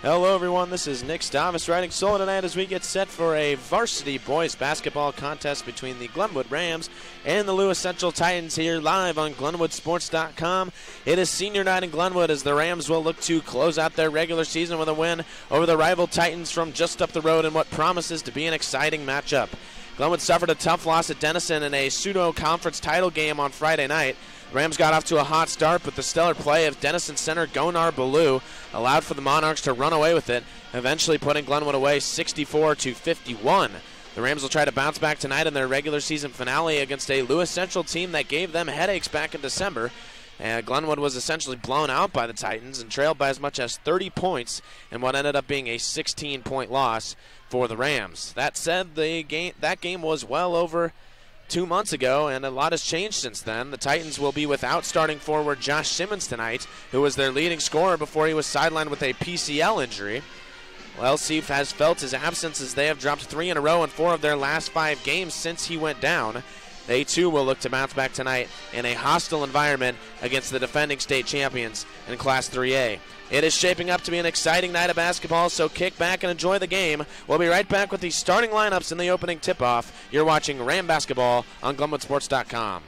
Hello everyone, this is Nick Stavis riding solo tonight as we get set for a varsity boys basketball contest between the Glenwood Rams and the Lewis Central Titans here live on GlenwoodSports.com. It is senior night in Glenwood as the Rams will look to close out their regular season with a win over the rival Titans from just up the road in what promises to be an exciting matchup. Glenwood suffered a tough loss at Denison in a pseudo-conference title game on Friday night. The Rams got off to a hot start, but the stellar play of Denison center Gonar Ballou allowed for the Monarchs to run away with it, eventually putting Glenwood away 64-51. The Rams will try to bounce back tonight in their regular season finale against a Lewis Central team that gave them headaches back in December. Glenwood was essentially blown out by the Titans and trailed by as much as 30 points in what ended up being a 16-point loss for the Rams. That said, that game was well over 2 months ago, and a lot has changed since then. The Titans will be without starting forward Josh Simmons tonight, who was their leading scorer before he was sidelined with a PCL injury. Well, LC has felt his absence as they have dropped 3 in a row in 4 of their last 5 games since he went down. They too will look to bounce back tonight in a hostile environment against the defending state champions in Class 3A. It is shaping up to be an exciting night of basketball, so kick back and enjoy the game. We'll be right back with the starting lineups in the opening tip-off. You're watching Ram Basketball on GlenwoodSports.com.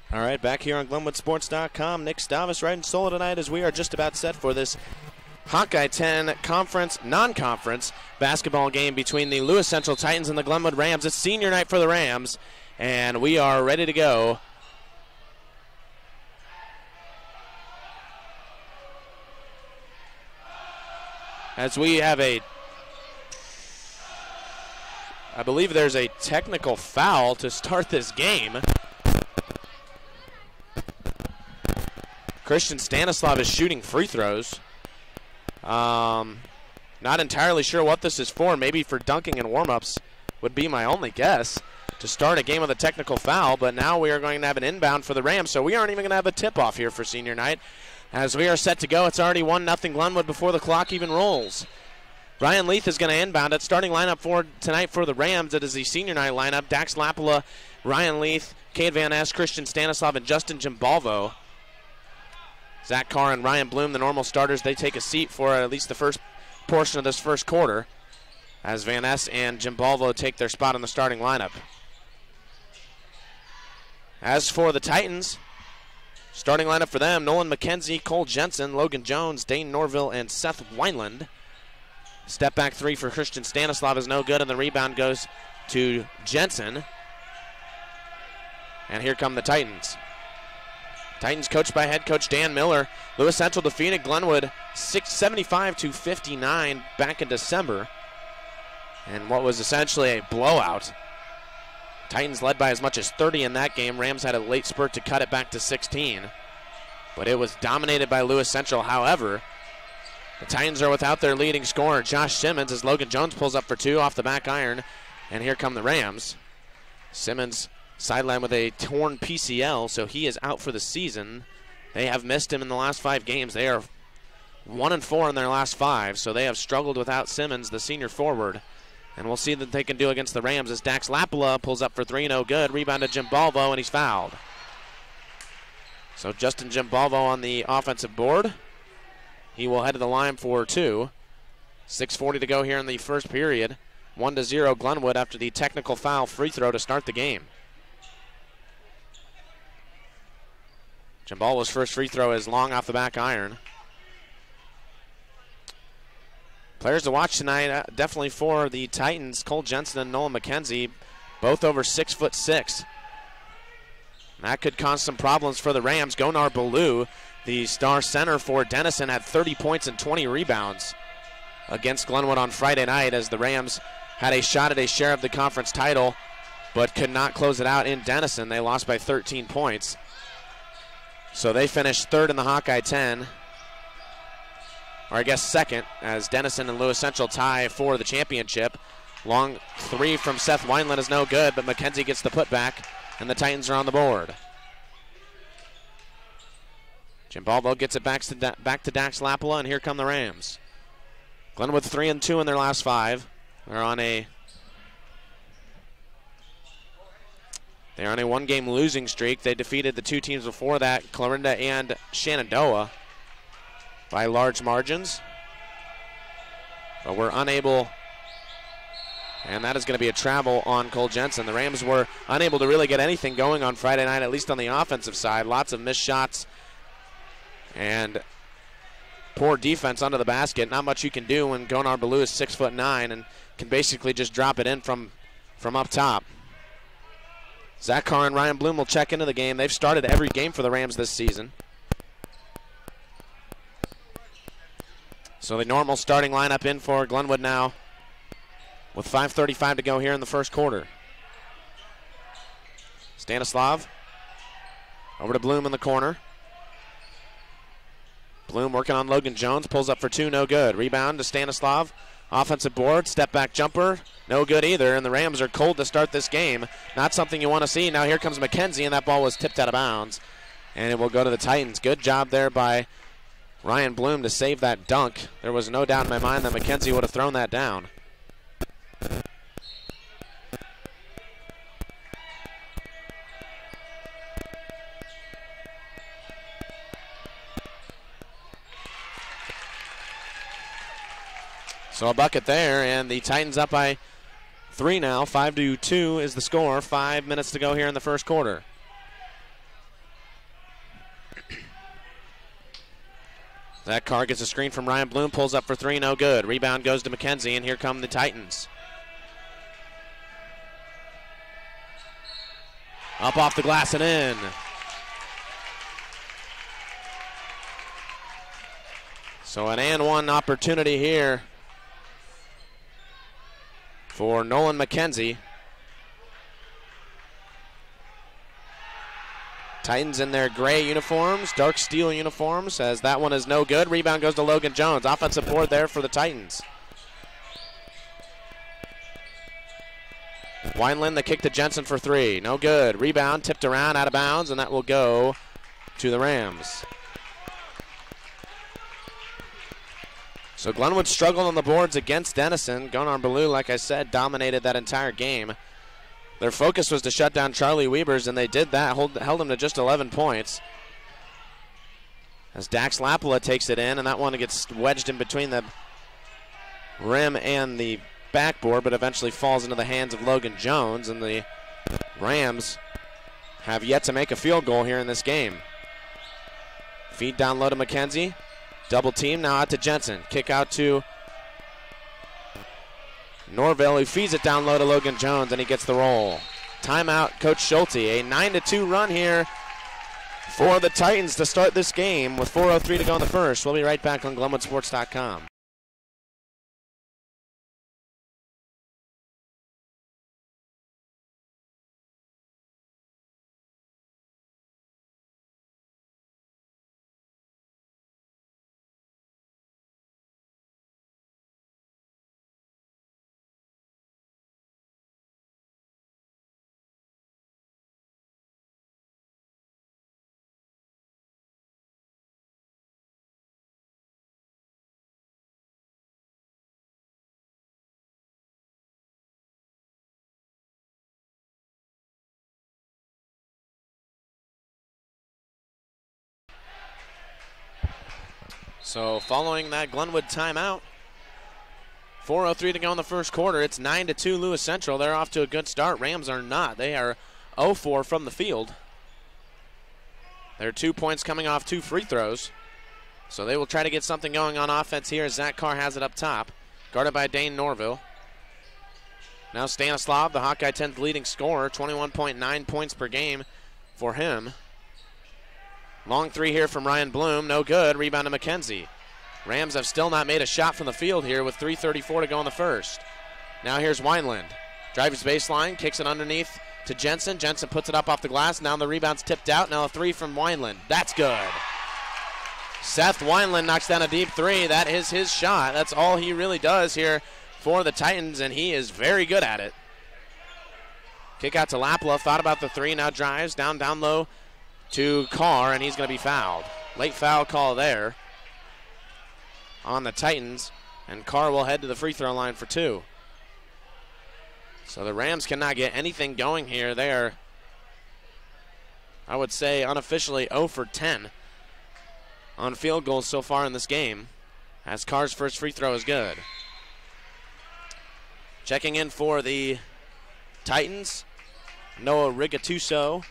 All right, back here on GlenwoodSports.com. Nick Stavas riding solo tonight as we are just about set for this Hawkeye 10 conference, non-conference basketball game between the Lewis Central Titans and the Glenwood Rams. It's senior night for the Rams, and we are ready to go. As we have I believe there's a technical foul to start this game. Christian Stanislav is shooting free throws. Not entirely sure what this is for. Maybe for dunking and warm-ups would be my only guess to start a game with a technical foul. But now we are going to have an inbound for the Rams, so we aren't even going to have a tip-off here for senior night. As we are set to go, it's already 1-0 Glenwood before the clock even rolls. Ryan Leith is going to inbound it. Starting lineup for tonight for the Rams, it is the senior night lineup. Dax Lapala, Ryan Leith, Cade Van Ness, Christian Stanislav, and Justin Jimbalvo. Zach Carr and Ryan Bloom, the normal starters, they take a seat for at least the first portion of this first quarter as Van Ness and Jimbalvo take their spot in the starting lineup. As for the Titans, starting lineup for them, Nolan McKenzie, Cole Jensen, Logan Jones, Dane Norville, and Seth Wineland. Step back three for Christian Stanislav is no good, and the rebound goes to Jensen. And here come the Titans. Titans coached by head coach Dan Miller. Lewis Central defeated Glenwood 75-59 back in December. And what was essentially a blowout. Titans led by as much as 30 in that game. Rams had a late spurt to cut it back to 16. But it was dominated by Lewis Central. However, the Titans are without their leading scorer, Josh Simmons, as Logan Jones pulls up for two off the back iron. And here come the Rams. Simmons sidelined with a torn PCL, so he is out for the season. They have missed him in the last 5 games. They are 1-4 in their last 5, so they have struggled without Simmons, the senior forward. And we'll see what they can do against the Rams as Dax Lapala pulls up for 3, no good. Rebound to Jimbalvo, and he's fouled. So Justin Jimbalvo on the offensive board. He will head to the line for 2. 6:40 to go here in the first period. 1-0 Glenwood after the technical foul free throw to start the game. Jimbalvo's first free throw is long off the back iron. Players to watch tonight, definitely for the Titans, Cole Jensen and Nolan McKenzie, both over 6'6". That could cause some problems for the Rams. Gonar Ballou, the star center for Denison, had 30 points and 20 rebounds against Glenwood on Friday night as the Rams had a shot at a share of the conference title but could not close it out in Denison. They lost by 13 points. So they finished 3rd in the Hawkeye 10, or I guess 2nd, as Denison and Lewis Central tie for the championship. Long 3 from Seth Wineland is no good, but McKenzie gets the putback, and the Titans are on the board. Jimbalvo gets it back to Dax Lapala, and here come the Rams. Glenwood 3-2 in their last 5. They're on a 1-game losing streak. They defeated the 2 teams before that, Clarinda and Shenandoah, by large margins. But we're unable, and that is going to be a travel on Cole Jensen. The Rams were unable to really get anything going on Friday night, at least on the offensive side. Lots of missed shots and poor defense under the basket. Not much you can do when Gonar Ballou is 6'9" and can basically just drop it in from up top. Zach Carr and Ryan Bloom will check into the game. They've started every game for the Rams this season. So the normal starting lineup in for Glenwood now with 5:35 to go here in the first quarter. Stanislav over to Bloom in the corner. Bloom working on Logan Jones, pulls up for 2, no good. Rebound to Stanislav. Offensive board, step back jumper, no good either, and the Rams are cold to start this game. Not something you want to see. Now here comes McKenzie, and that ball was tipped out of bounds, and it will go to the Titans. Good job there by Ryan Bloom to save that dunk. There was no doubt in my mind that McKenzie would have thrown that down. So a bucket there, and the Titans up by 3 now. 5-2 is the score. 5 minutes to go here in the first quarter. That Carr gets a screen from Ryan Bloom, pulls up for three, no good. Rebound goes to McKenzie, and here come the Titans. Up off the glass and in. So an and one opportunity here for Nolan McKenzie. Titans in their gray uniforms, dark steel uniforms, as that one is no good. Rebound goes to Logan Jones. Offensive board there for the Titans. Wineland, the kick to Jensen for three. No good. Rebound tipped around, out of bounds, and that will go to the Rams. So Glenwood struggled on the boards against Denison. Gunnar Ballou, like I said, dominated that entire game. Their focus was to shut down Charlie Wiebers, and they did that, held him to just 11 points. As Dax Lapala takes it in, and that one gets wedged in between the rim and the backboard, but eventually falls into the hands of Logan Jones, and the Rams have yet to make a field goal here in this game. Feed down low to McKenzie. Double team, now out to Jensen. Kick out to Norville, who feeds it down low to Logan Jones, and he gets the roll. Timeout, Coach Schulte. A 9-2 run here for the Titans to start this game with 4:03 to go in the first. We'll be right back on GlenwoodSports.com. So following that Glenwood timeout, 4:03 to go in the first quarter. It's 9-2 Lewis Central. They're off to a good start. Rams are not. They are 0-4 from the field. They're 2 points coming off 2 free throws. So they will try to get something going on offense here as Zach Carr has it up top. Guarded by Dane Norville. Now Stanislav, the Hawkeye 10th leading scorer, 21.9 points per game for him. Long three here from Ryan Bloom, no good. Rebound to McKenzie. Rams have still not made a shot from the field here with 3:34 to go in the first. Now here's Wineland. Drives baseline, kicks it underneath to Jensen. Jensen puts it up off the glass. Now the rebound's tipped out. Now a three from Wineland. That's good. Seth Wineland knocks down a deep three. That is his shot. That's all he really does here for the Titans, and he is very good at it. Kick out to Lapala. Thought about the three. Now drives down low to Carr, and he's going to be fouled. Late foul call there on the Titans, and Carr will head to the free throw line for two. So the Rams cannot get anything going here. They are, I would say, unofficially 0 for 10 on field goals so far in this game, as Carr's first free throw is good. Checking in for the Titans, Noah Rigatuso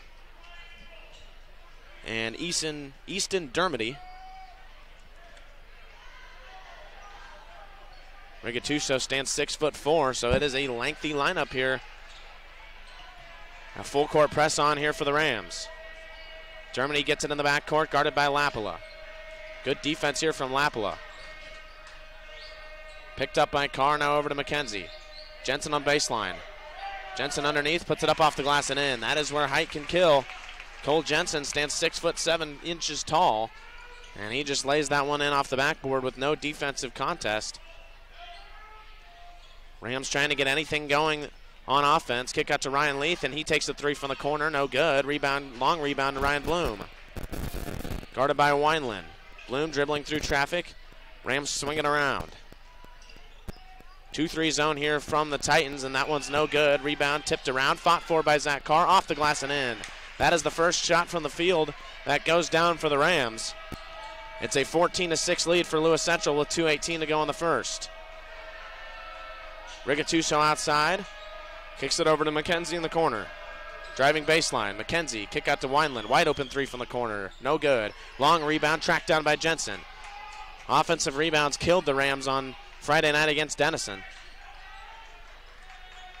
and Easton Dermody. Rigatuso stands 6'4", so it is a lengthy lineup here. A full court press on here for the Rams. Dermody gets it in the backcourt, guarded by Lapala. Good defense here from Lapala. Picked up by Carr, now over to McKenzie. Jensen on baseline. Jensen underneath, puts it up off the glass and in. That is where height can kill. Cole Jensen stands 6'7" tall, and he just lays that one in off the backboard with no defensive contest. Rams trying to get anything going on offense. Kick out to Ryan Leith, and he takes a three from the corner. No good. Rebound, long rebound to Ryan Bloom. Guarded by Wineland. Bloom dribbling through traffic. Rams swinging around. 2-3 zone here from the Titans, and that one's no good. Rebound tipped around, fought for by Zach Carr, off the glass and in. That is the first shot from the field that goes down for the Rams. It's a 14-6 lead for Lewis Central with 2:18 to go in the first. Rigatuso outside, kicks it over to McKenzie in the corner. Driving baseline, McKenzie, kick out to Wineland. Wide open three from the corner, no good. Long rebound, tracked down by Jensen. offensive rebounds killed the Rams on Friday night against Denison.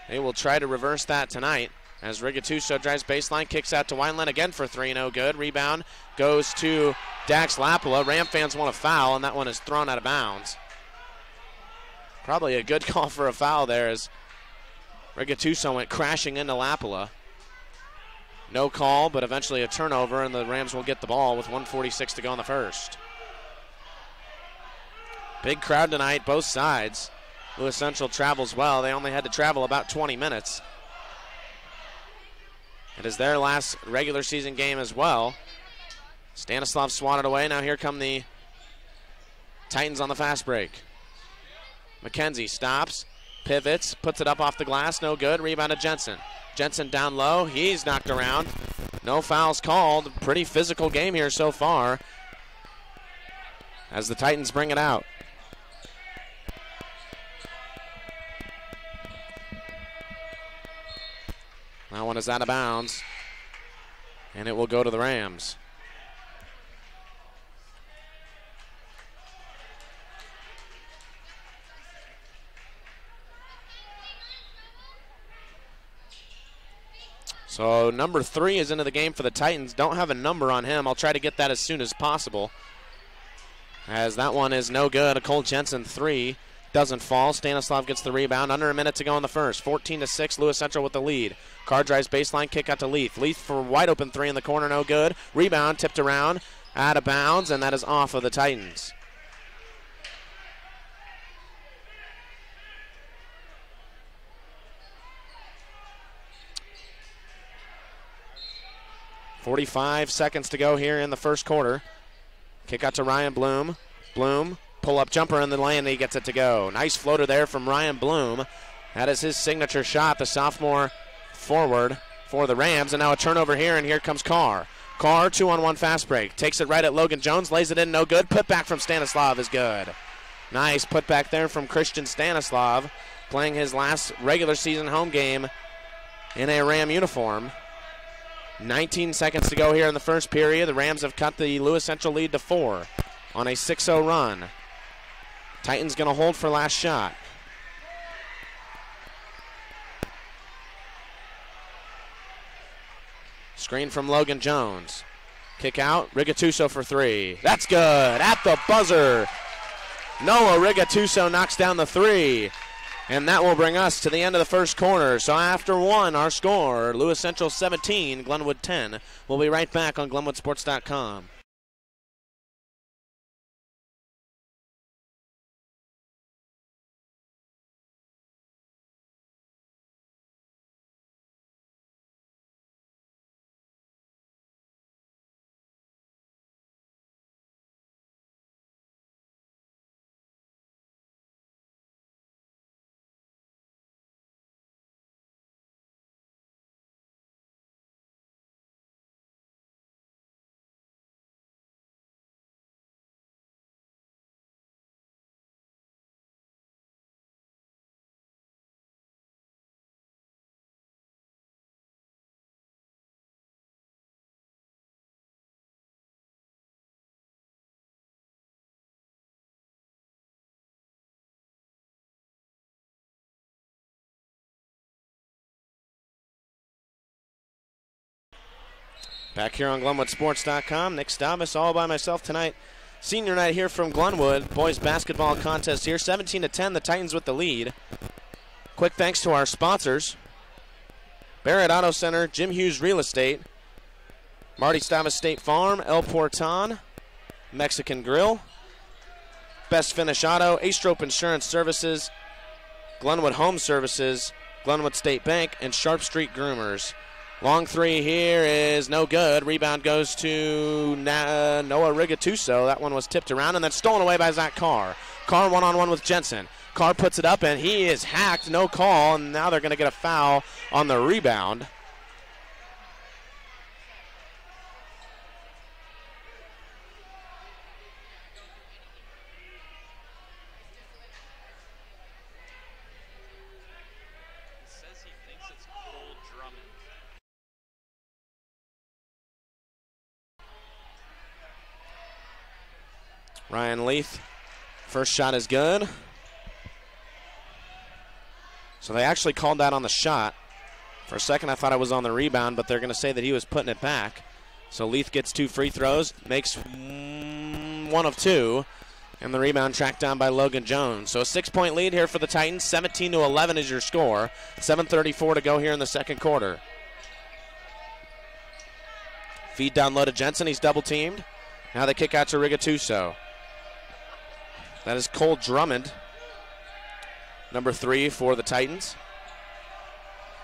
They will try to reverse that tonight as Rigatuso drives baseline, kicks out to Wineland again for three, no good. Rebound goes to Dax Lapala. Ram fans want a foul, and that one is thrown out of bounds. Probably a good call for a foul there as Rigatuso went crashing into Lapala. No call, but eventually a turnover, and the Rams will get the ball with 1:46 to go in the first. Big crowd tonight, both sides. Lewis Central travels well. They only had to travel about 20 minutes. It is their last regular season game as well. Stanislav swatted away. Now here come the Titans on the fast break. McKenzie stops, pivots, puts it up off the glass. No good. Rebound to Jensen. Jensen down low. He's knocked around. No fouls called. Pretty physical game here so far as the Titans bring it out. That one is out of bounds, and it will go to the Rams. So number 3 is into the game for the Titans. Don't have a number on him. I'll try to get that as soon as possible, as that one is no good. A Cole Jensen 3 doesn't fall. Stanislav gets the rebound. Under a minute to go in the first. 14-6, Lewis Central with the lead. Carr drives baseline, kick out to Leith. Leith for wide open 3 in the corner, no good. Rebound tipped around, out of bounds, and that is off of the Titans. .45 seconds to go here in the first quarter. Kick out to Ryan Bloom. Bloom, pull-up jumper in the lane, and he gets it to go. Nice floater there from Ryan Bloom. That is his signature shot, the sophomore forward for the Rams. And now a turnover here, and here comes Carr. Carr, 2-on-1 fast break. Takes it right at Logan Jones, lays it in, no good. Put back from Stanislav is good. Nice put back there from Christian Stanislav, playing his last regular season home game in a Ram uniform. 19 seconds to go here in the first period. The Rams have cut the Lewis Central lead to 4 on a 6-0 run. Titans going to hold for last shot. Screen from Logan Jones. Kick out, Rigatuso for 3. That's good, at the buzzer. Noah Rigatuso knocks down the 3. And that will bring us to the end of the first quarter. So after 1, our score, Lewis Central 17, Glenwood 10. We'll be right back on GlenwoodSports.com. Back here on GlenwoodSports.com, Nick Stavis all by myself tonight. Senior night here from Glenwood. Boys basketball contest here, 17-10, the Titans with the lead. Quick thanks to our sponsors: Barrett Auto Center, Jim Hughes Real Estate, Marty Stavis State Farm, El Porton, Mexican Grill, Best Finish Auto, Astrop Insurance Services, Glenwood Home Services, Glenwood State Bank, and Sharp Street Groomers. Long 3 here is no good. Rebound goes to Noah Rigatuso. That one was tipped around and then stolen away by Zach Carr. Carr one-on-one with Jensen. Carr puts it up and he is hacked. No call, and now they're going to get a foul on the rebound. Ryan Leith First shot is good. So they actually called that on the shot. For a second I thought it was on the rebound, but they're going to say that he was putting it back. So Leith gets 2 free throws, makes 1 of 2, and the rebound tracked down by Logan Jones. So a 6-point lead here for the Titans. 17-11 is your score. 7:34 to go here in the second quarter. Feed down low to Jensen. He's double teamed. Now they kick out to Rigatuso. That is Cole Drummond, number 3 for the Titans.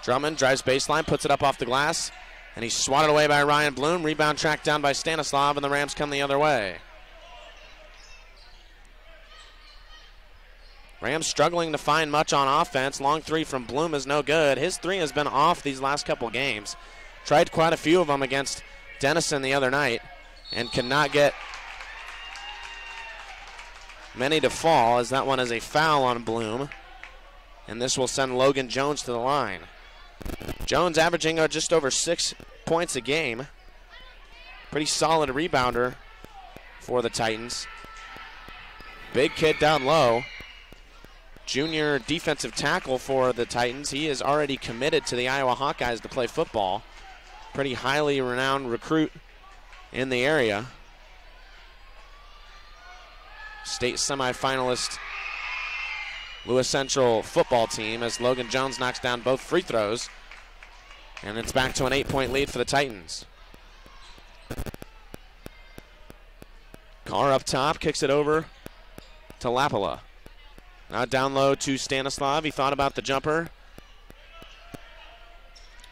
Drummond drives baseline, puts it up off the glass, and he's swatted away by Ryan Bloom. Rebound tracked down by Stanislav, and the Rams come the other way. Rams struggling to find much on offense. Long 3 from Bloom is no good. His 3 has been off these last couple games. Tried quite a few of them against Denison the other night and cannot get many to fall, as that one is a foul on Bloom. And this will send Logan Jones to the line. Jones averaging just over 6 points a game. Pretty solid rebounder for the Titans. Big kid down low. Junior defensive tackle for the Titans. He is already committed to the Iowa Hawkeyes to play football. Pretty highly renowned recruit in the area. State semifinalist Lewis Central football team, as Logan Jones knocks down both free throws. And it's back to an 8-point lead for the Titans. Carr up top, kicks it over to Lapala. Now down low to Stanislav. He thought about the jumper.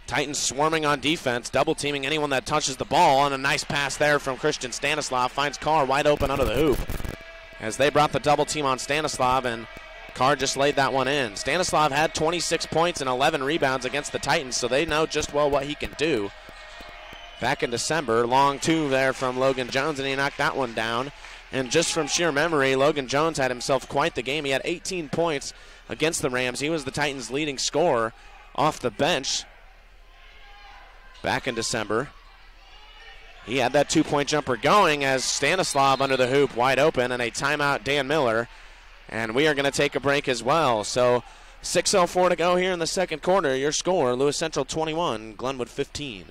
Titans swarming on defense, double teaming anyone that touches the ball, and a nice pass there from Christian Stanislav. Finds Carr wide open under the hoop, as they brought the double team on Stanislav, and Carr just laid that one in. Stanislav had 26 points and 11 rebounds against the Titans, so they know just well what he can do. Back in December, long 2 there from Logan Jones, and he knocked that one down. And just from sheer memory, Logan Jones had himself quite the game. He had 18 points against the Rams. He was the Titans' leading scorer off the bench back in December. He had that 2-point jumper going, as Stanislav under the hoop wide open, and a timeout, Dan Miller. And we are going to take a break as well. So 6:04 to go here in the second quarter. Your score, Lewis Central 21, Glenwood 15.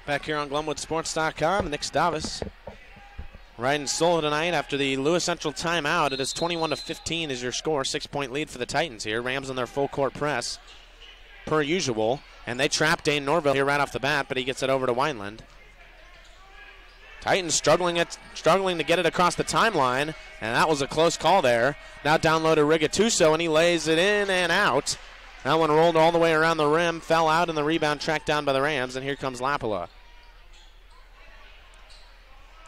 Back here on GlenwoodSports.com, Nick Stavas riding solo tonight after the Lewis Central timeout. It is 21-15 is your score. 6-point lead for the Titans here. Rams on their full court press per usual. And they trap Dane Norville here right off the bat, but he gets it over to Wineland. Titans struggling to get it across the timeline, and that was a close call there. Now down low to Rigatuso, and he lays it in and out. That one rolled all the way around the rim, fell out, and the rebound tracked down by the Rams, and here comes Lapala.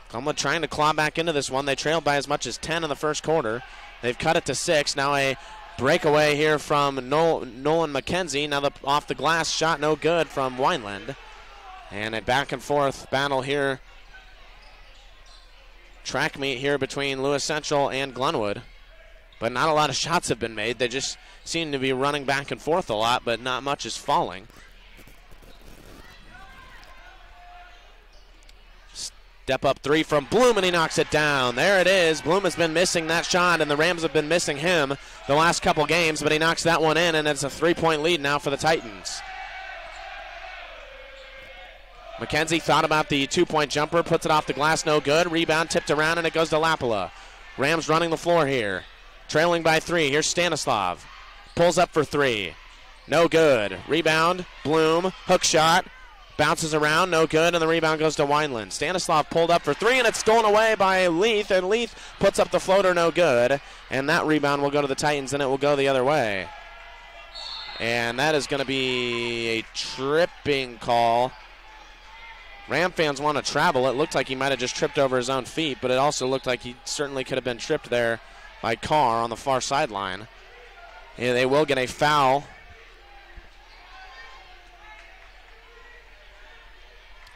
Glenwood trying to claw back into this one. They trailed by as much as 10 in the first quarter. They've cut it to 6. Now a breakaway here from Nolan McKenzie. Now off the glass shot no good from Wineland. And a back and forth battle here. Track meet here between Lewis Central and Glenwood. But not a lot of shots have been made. They just seem to be running back and forth a lot, but not much is falling. Step up 3 from Bloom, and he knocks it down. There it is. Bloom has been missing that shot, and the Rams have been missing him the last couple games, but he knocks that one in, and it's a 3-point lead now for the Titans. McKenzie thought about the 2-point jumper, puts it off the glass, no good. Rebound tipped around, and it goes to Lapala. Rams running the floor here. Trailing by 3. Here's Stanislav. Pulls up for 3. No good. Rebound. Bloom. Hook shot. Bounces around. No good. And the rebound goes to Wineland. Stanislav pulled up for 3, and it's stolen away by Leith. And Leith puts up the floater. No good. And that rebound will go to the Titans, and it will go the other way. And that is going to be a tripping call Ram fans want to travel. It looked like he might have just tripped over his own feet, but it also looked like he certainly could have been tripped there by Carr on the far sideline. And they will get a foul.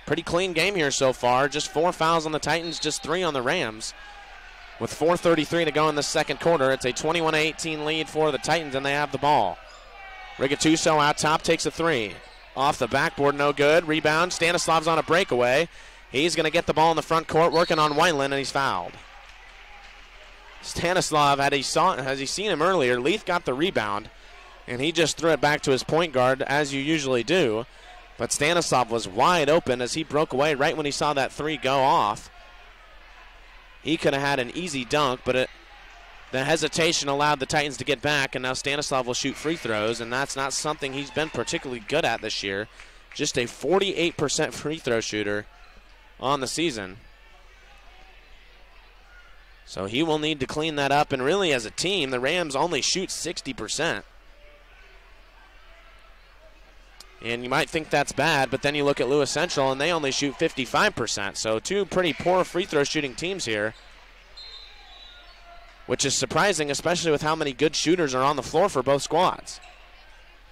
Pretty clean game here so far. Just 4 fouls on the Titans, just 3 on the Rams. With 4:33 to go in the second quarter, it's a 21-18 lead for the Titans, and they have the ball. Rigatuso out top takes a 3. Off the backboard, no good. Rebound, Stanislav's on a breakaway. He's going to get the ball in the front court, working on Wineland, and he's fouled. Stanislav, has he seen him earlier, Leith got the rebound, and he just threw it back to his point guard, as you usually do. But Stanislav was wide open as he broke away right when he saw that 3 go off. He could have had an easy dunk, but the hesitation allowed the Titans to get back, and now Stanislav will shoot free throws, and that's not something he's been particularly good at this year. Just a 48% free throw shooter on the season. So he will need to clean that up, and really as a team, the Rams only shoot 60%. And you might think that's bad, but then you look at Lewis Central, and they only shoot 55%. So 2 pretty poor free throw shooting teams here, which is surprising, especially with how many good shooters are on the floor for both squads.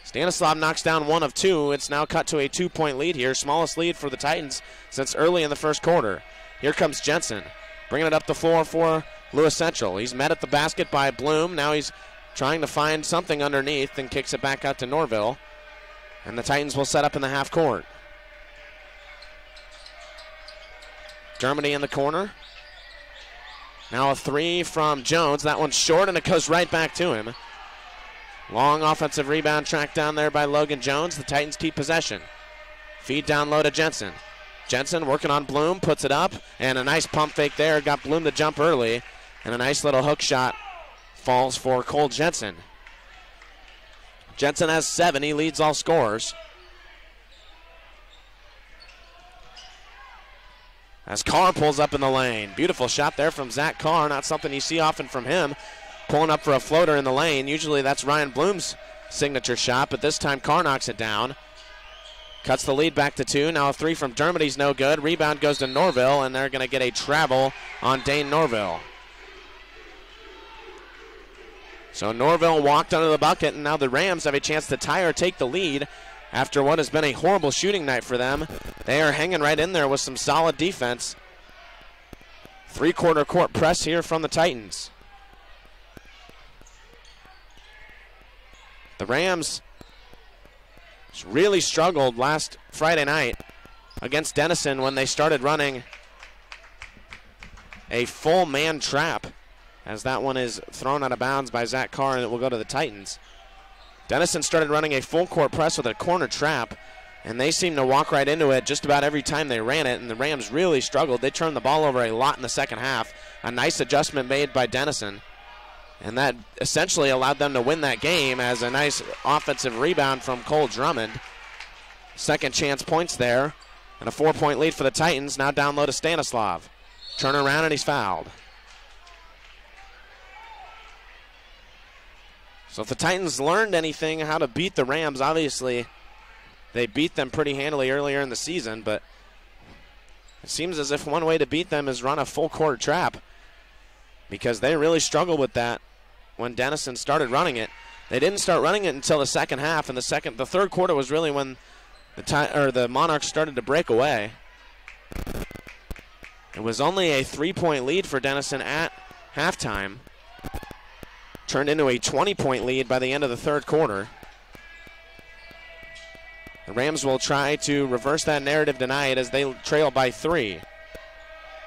Stanislav knocks down 1 of 2. It's now cut to a 2-point lead here, smallest lead for the Titans since early in the first quarter. Here comes Jensen, bringing it up the floor for Lewis Central. He's met at the basket by Bloom. Now he's trying to find something underneath and kicks it back out to Norville. And the Titans will set up in the half court. Germany in the corner. Now a 3 from Jones. That one's short, and it goes right back to him. Long offensive rebound tracked down there by Logan Jones. The Titans keep possession. Feed down low to Jensen. Jensen working on Bloom, puts it up, and a nice pump fake there. Got Bloom to jump early, and a nice little hook shot falls for Cole Jensen. Jensen has 7. He leads all scorers. As Carr pulls up in the lane. Beautiful shot there from Zach Carr. Not something you see often from him. Pulling up for a floater in the lane. Usually that's Ryan Bloom's signature shot, but this time Carr knocks it down. Cuts the lead back to 2. Now a 3 from Dermody's no good. Rebound goes to Norville, and they're going to get a travel on Dane Norville. So Norville walked under the bucket, and now the Rams have a chance to tie or take the lead after what has been a horrible shooting night for them. They are hanging right in there with some solid defense. 3-quarter court press here from the Titans. The Rams really struggled last Friday night against Denison when they started running a full man trap, as that one is thrown out of bounds by Zach Carr, and it will go to the Titans. Denison started running a full court press with a corner trap, and they seemed to walk right into it just about every time they ran it, and the Rams really struggled. They turned the ball over a lot in the second half. A nice adjustment made by Denison, and that essentially allowed them to win that game as a nice offensive rebound from Cole Drummond. Second chance points there, and a 4-point lead for the Titans. Now down low to Stanislav. Turn around, and he's fouled. So if the Titans learned anything how to beat the Rams, obviously they beat them pretty handily earlier in the season, but it seems as if one way to beat them is run a full court trap, because they really struggled with that when Denison started running it. They didn't start running it until the second half, and the third quarter was really when the Monarchs started to break away. It was only a 3-point lead for Denison at halftime. Turned into a 20-point lead by the end of the third quarter. The Rams will try to reverse that narrative tonight as they trail by 3.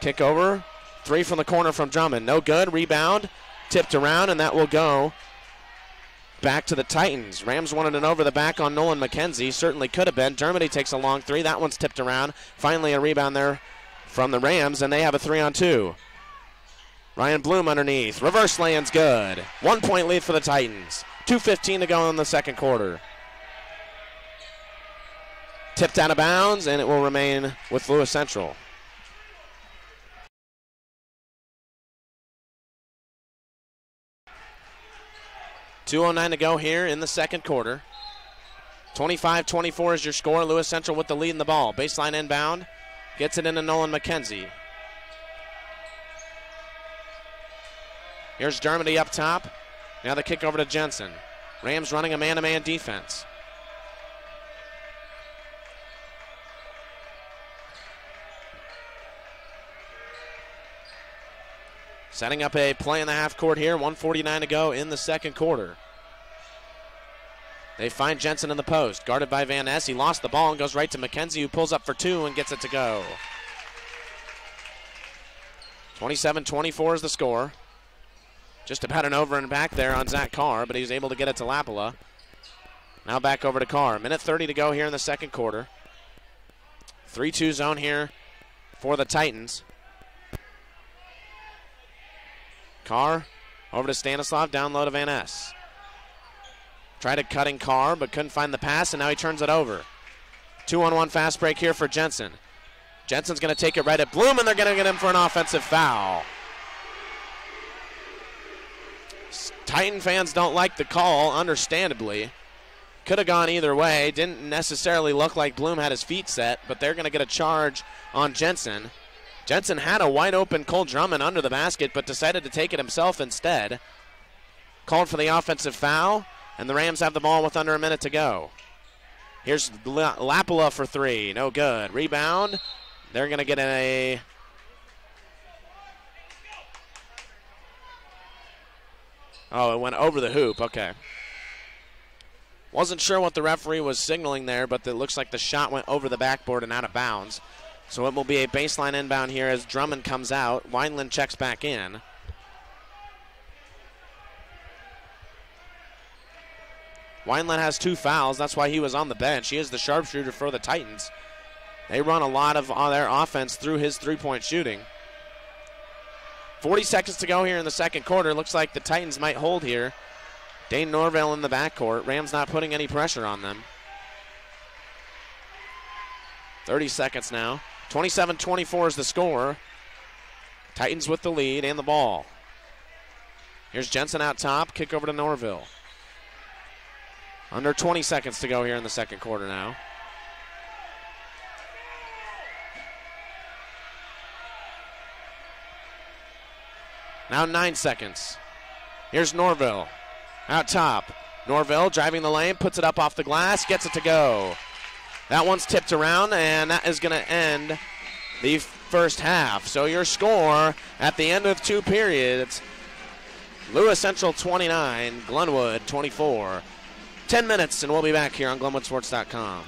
Kick over, 3 from the corner from Drummond. No good, rebound, tipped around, and that will go back to the Titans. Rams wanted an over the back on Nolan McKenzie. Certainly could have been. Dermody takes a long 3. That one's tipped around. Finally a rebound there from the Rams, and they have a 3-on-2. Ryan Bloom underneath. Reverse lay-in's good. 1-point lead for the Titans. 2:15 to go in the second quarter. Tipped out of bounds, and it will remain with Lewis Central. .209 to go here in the second quarter. 25-24 is your score. Lewis Central with the lead in the ball. Baseline inbound. Gets it into Nolan McKenzie. Here's Dermody up top. Now the kick over to Jensen. Rams running a man-to-man defense. Setting up a play in the half court here. 1:49 to go in the second quarter. They find Jensen in the post. Guarded by Van Ness. He lost the ball and goes right to McKenzie, who pulls up for two and gets it to go. 27-24 is the score. Just about an over and back there on Zach Carr, but he was able to get it to Lapala. Now back over to Carr. Minute 30 to go here in the second quarter. 3-2 zone here for the Titans. Carr over to Stanislav, down low to Van Ness. Tried a cutting Carr, but couldn't find the pass, and now he turns it over. 2-on-1 fast break here for Jensen. Jensen's going to take it right at Bloom, and they're going to get him for an offensive foul. Titan fans don't like the call, understandably. Could have gone either way. Didn't necessarily look like Bloom had his feet set, but they're going to get a charge on Jensen. Jensen had a wide open Cole Drummond under the basket, but decided to take it himself instead. Called for the offensive foul, and the Rams have the ball with under a minute to go. Here's Lapala for three. No good. Rebound. They're going to get a... Oh, it went over the hoop. Okay. Wasn't sure what the referee was signaling there, but it looks like the shot went over the backboard and out of bounds. So it will be a baseline inbound here as Drummond comes out. Wineland checks back in. Wineland has 2 fouls. That's why he was on the bench. He is the sharpshooter for the Titans. They run a lot of their offense through his three-point shooting. 40 seconds to go here in the second quarter. Looks like the Titans might hold here. Dane Norvell in the backcourt. Rams not putting any pressure on them. 30 seconds now. 27-24 is the score. Titans with the lead and the ball. Here's Jensen out top. Kick over to Norville. Under 20 seconds to go here in the second quarter now. Now 9 seconds. Here's Norville out top. Norville driving the lane, puts it up off the glass, gets it to go. That one's tipped around, and that is going to end the first half. So your score at the end of 2 periods, Lewis Central 29, Glenwood 24. 10 minutes, and we'll be back here on GlenwoodSports.com.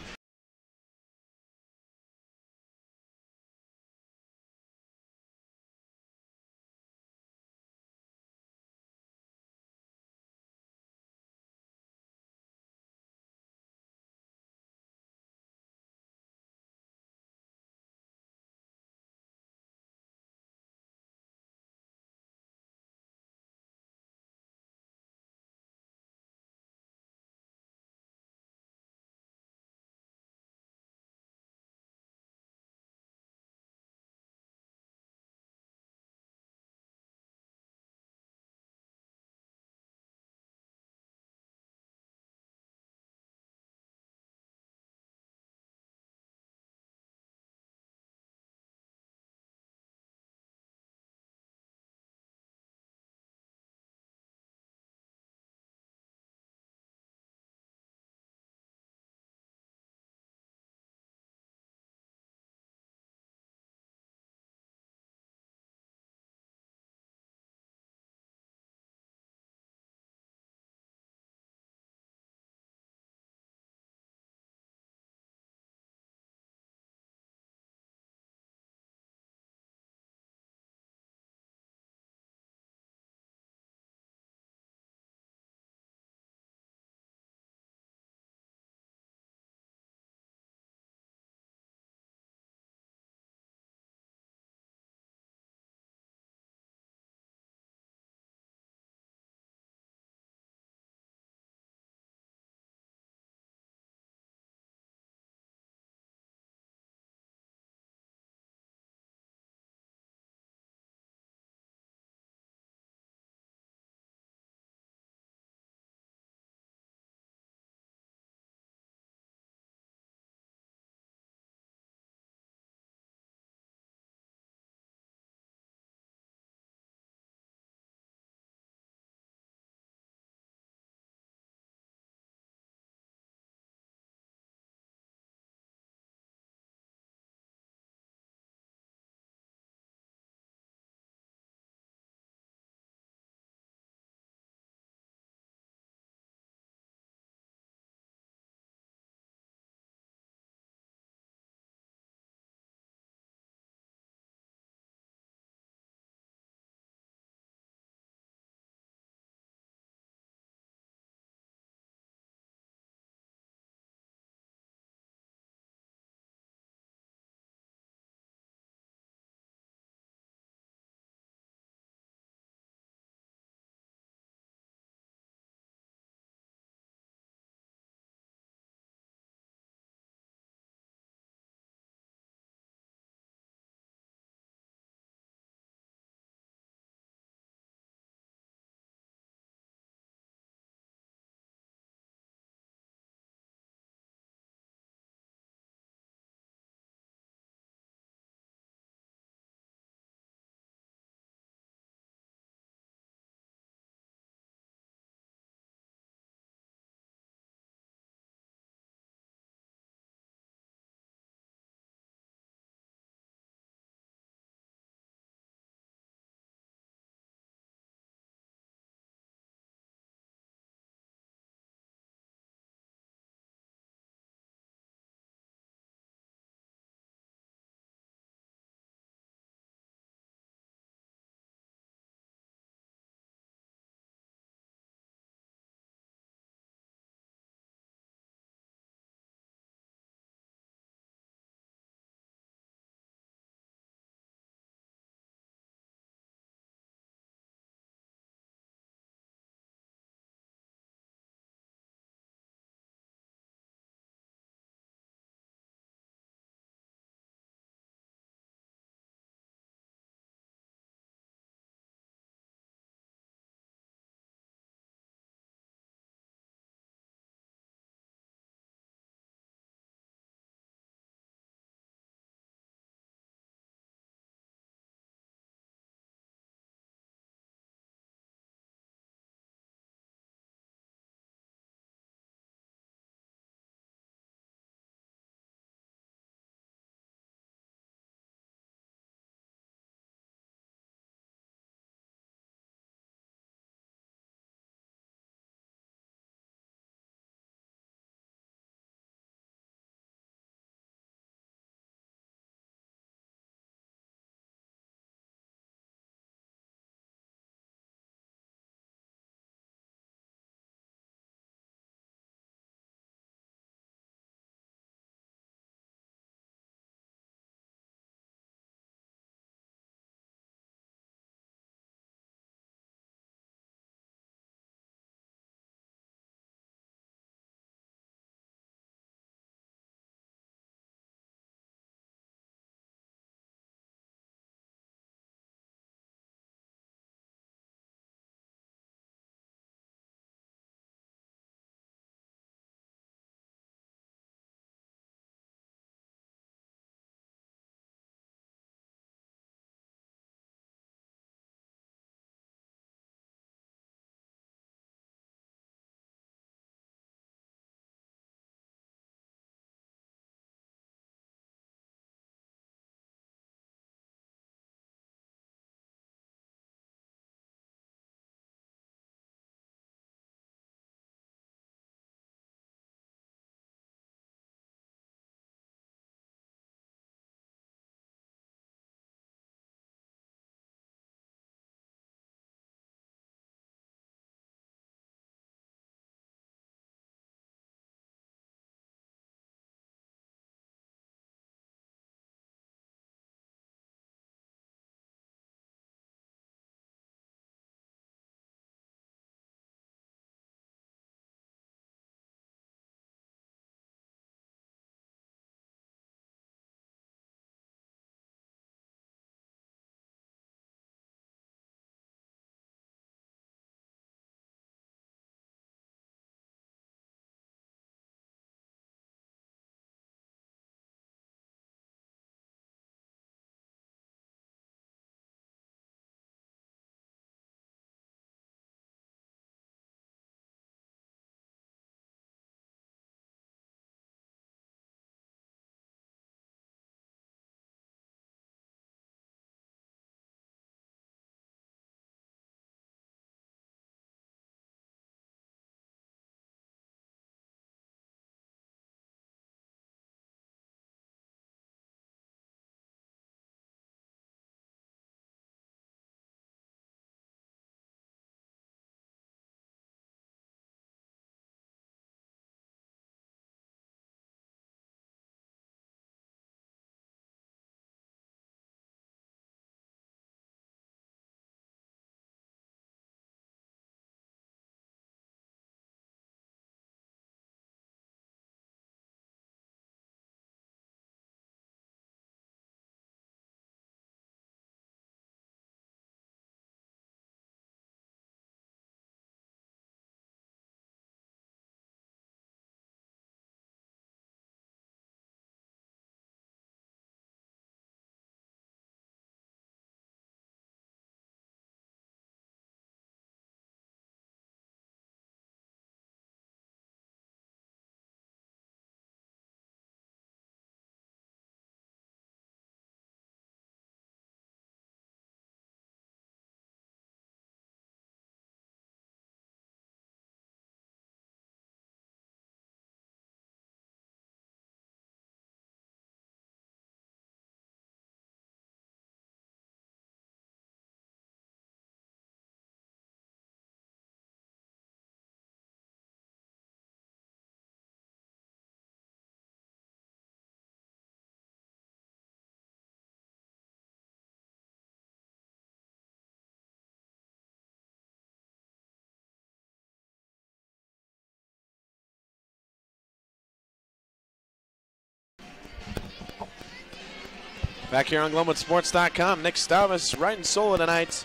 Back here on GlenwoodSports.com, Nick Stavas riding solo tonight.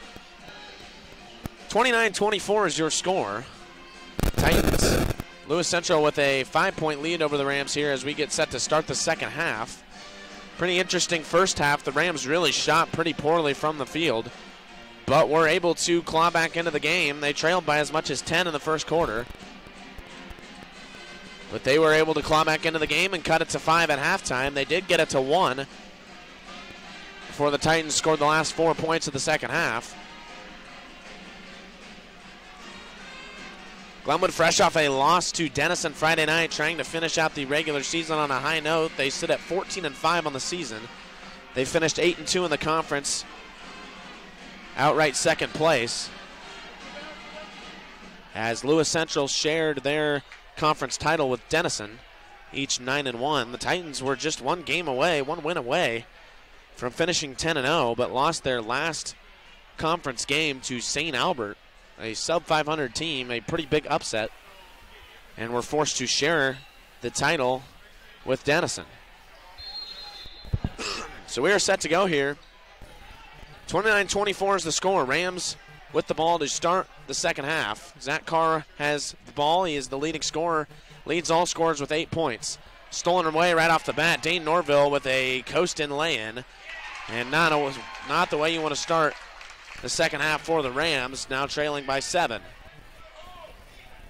29-24 is your score. Titans, Lewis Central with a 5-point lead over the Rams here as we get set to start the second half. Pretty interesting first half. The Rams really shot pretty poorly from the field, but were able to claw back into the game. They trailed by as much as 10 in the first quarter, but they were able to claw back into the game and cut it to 5 at halftime. They did get it to 1 before the Titans scored the last 4 points of the second half. Glenwood fresh off a loss to Denison Friday night, trying to finish out the regular season on a high note. They sit at 14-5 on the season. They finished 8-2 in the conference, outright second place, as Lewis Central shared their conference title with Denison, each 9-1. The Titans were just one win away from finishing 10-0, but lost their last conference game to St. Albert, a sub-500 team, a pretty big upset, and were forced to share the title with Denison. So we are set to go here. 29-24 is the score. Rams with the ball to start the second half. Zach Carr has the ball. He is the leading scorer, leads all scorers with 8 points. Stolen away right off the bat. Dane Norville with a coast-in lay-in. And not the way you want to start the second half for the Rams, now trailing by 7.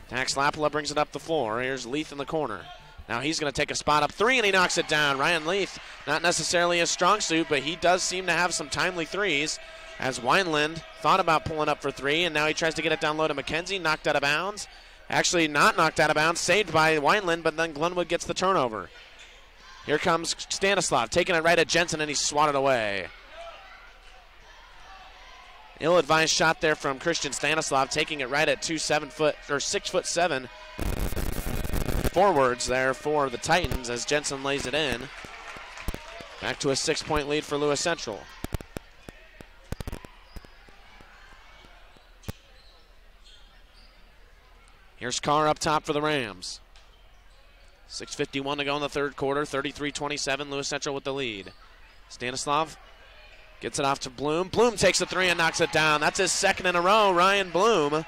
Dax Lapala brings it up the floor. Here's Leith in the corner. Now he's going to take a spot up 3, and he knocks it down. Ryan Leith, not necessarily a strong suit, but he does seem to have some timely threes, as Wineland thought about pulling up for 3, and now he tries to get it down low to McKenzie, knocked out of bounds. Actually not knocked out of bounds, saved by Wineland, but then Glenwood gets the turnover. Here comes Stanislav, taking it right at Jensen, and he's swatted away. Ill-advised shot there from Christian Stanislav, taking it right at 6'7" forwards there for the Titans as Jensen lays it in. Back to a 6-point lead for Lewis Central. Here's Carr up top for the Rams. 6:51 to go in the third quarter, 33-27, Lewis Central with the lead. Stanislav gets it off to Bloom. Bloom takes a 3 and knocks it down. That's his second in a row, Ryan Bloom.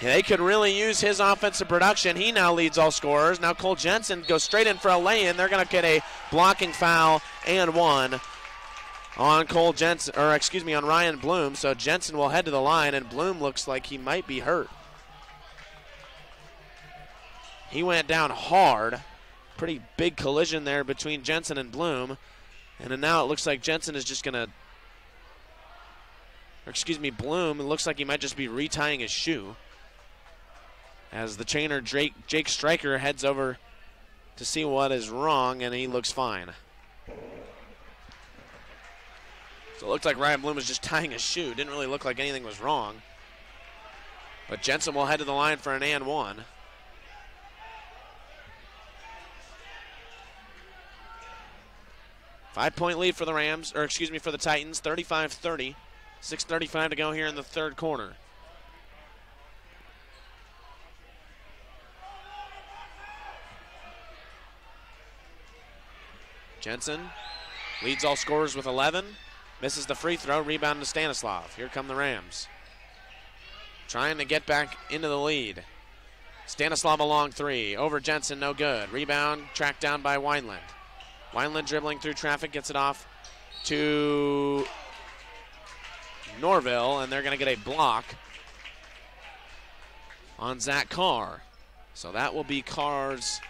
They could really use his offensive production. He now leads all scorers. Now Cole Jensen goes straight in for a lay-in. They're going to get a blocking foul and 1 on on Ryan Bloom. So Jensen will head to the line, and Bloom looks like he might be hurt. He went down hard. Pretty big collision there between Jensen and Bloom. And then now it looks like Jensen is just going to, Bloom, it looks like he might just be retying his shoe, as the trainer Jake Stryker heads over to see what is wrong, and he looks fine. So it looked like Ryan Bloom was just tying his shoe. Didn't really look like anything was wrong. But Jensen will head to the line for an and 1. Five-point lead for the for the Titans, 35-30. 6:35 to go here in the third quarter. Jensen leads all scorers with 11. Misses the free throw, rebound to Stanislav. Here come the Rams, trying to get back into the lead. Stanislav a long 3, over Jensen, no good. Rebound tracked down by Wineland. Wineland dribbling through traffic, gets it off to Norville, and they're going to get a block on Zach Carr. So that will be Carr's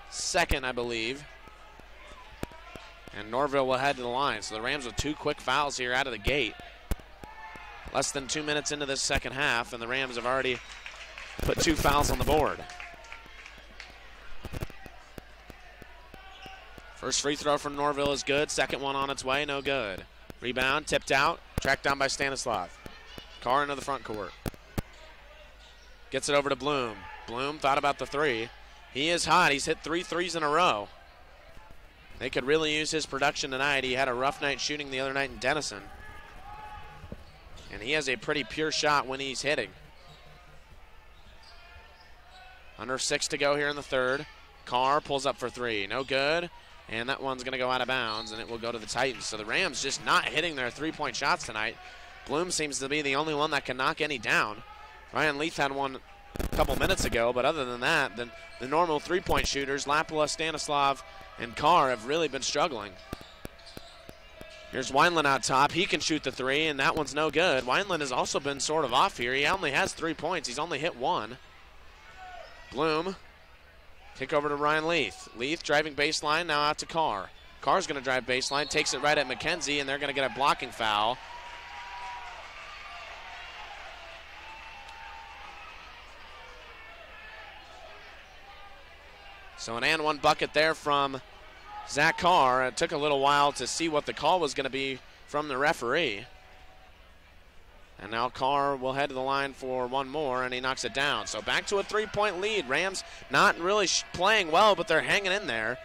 second, I believe. And Norville will head to the line. So the Rams with 2 quick fouls here out of the gate. Less than 2 minutes into this second half, and the Rams have already put 2 fouls on the board. First free throw from Norville is good. Second one on its way, no good. Rebound, tipped out, tracked down by Stanislav. Carr into the front court. Gets it over to Bloom. Bloom thought about the 3. He is hot. He's hit 3 threes in a row. They could really use his production tonight. He had a rough night shooting the other night in Denison. And he has a pretty pure shot when he's hitting. Under 6 to go here in the third. Carr pulls up for 3. No good. And that one's going to go out of bounds, and it will go to the Titans. So the Rams just not hitting their three-point shots tonight. Bloom seems to be the only one that can knock any down. Ryan Leith had one a couple minutes ago, but other than that, the normal three-point shooters, Lapala, Stanislav, and Carr have really been struggling. Here's Wineland out top. He can shoot the three, and that one's no good. Wineland has also been sort of off here. He only has 3 points. He's only hit one. Bloom, kick over to Ryan Leith. Leith driving baseline, now out to Carr. Carr's going to drive baseline, takes it right at McKenzie, and they're going to get a blocking foul. So an and one bucket there from Zach Carr. It took a little while to see what the call was going to be from the referee. And now Carr will head to the line for one more, and he knocks it down. So back to a three-point lead. Rams not really playing well, but they're hanging in there.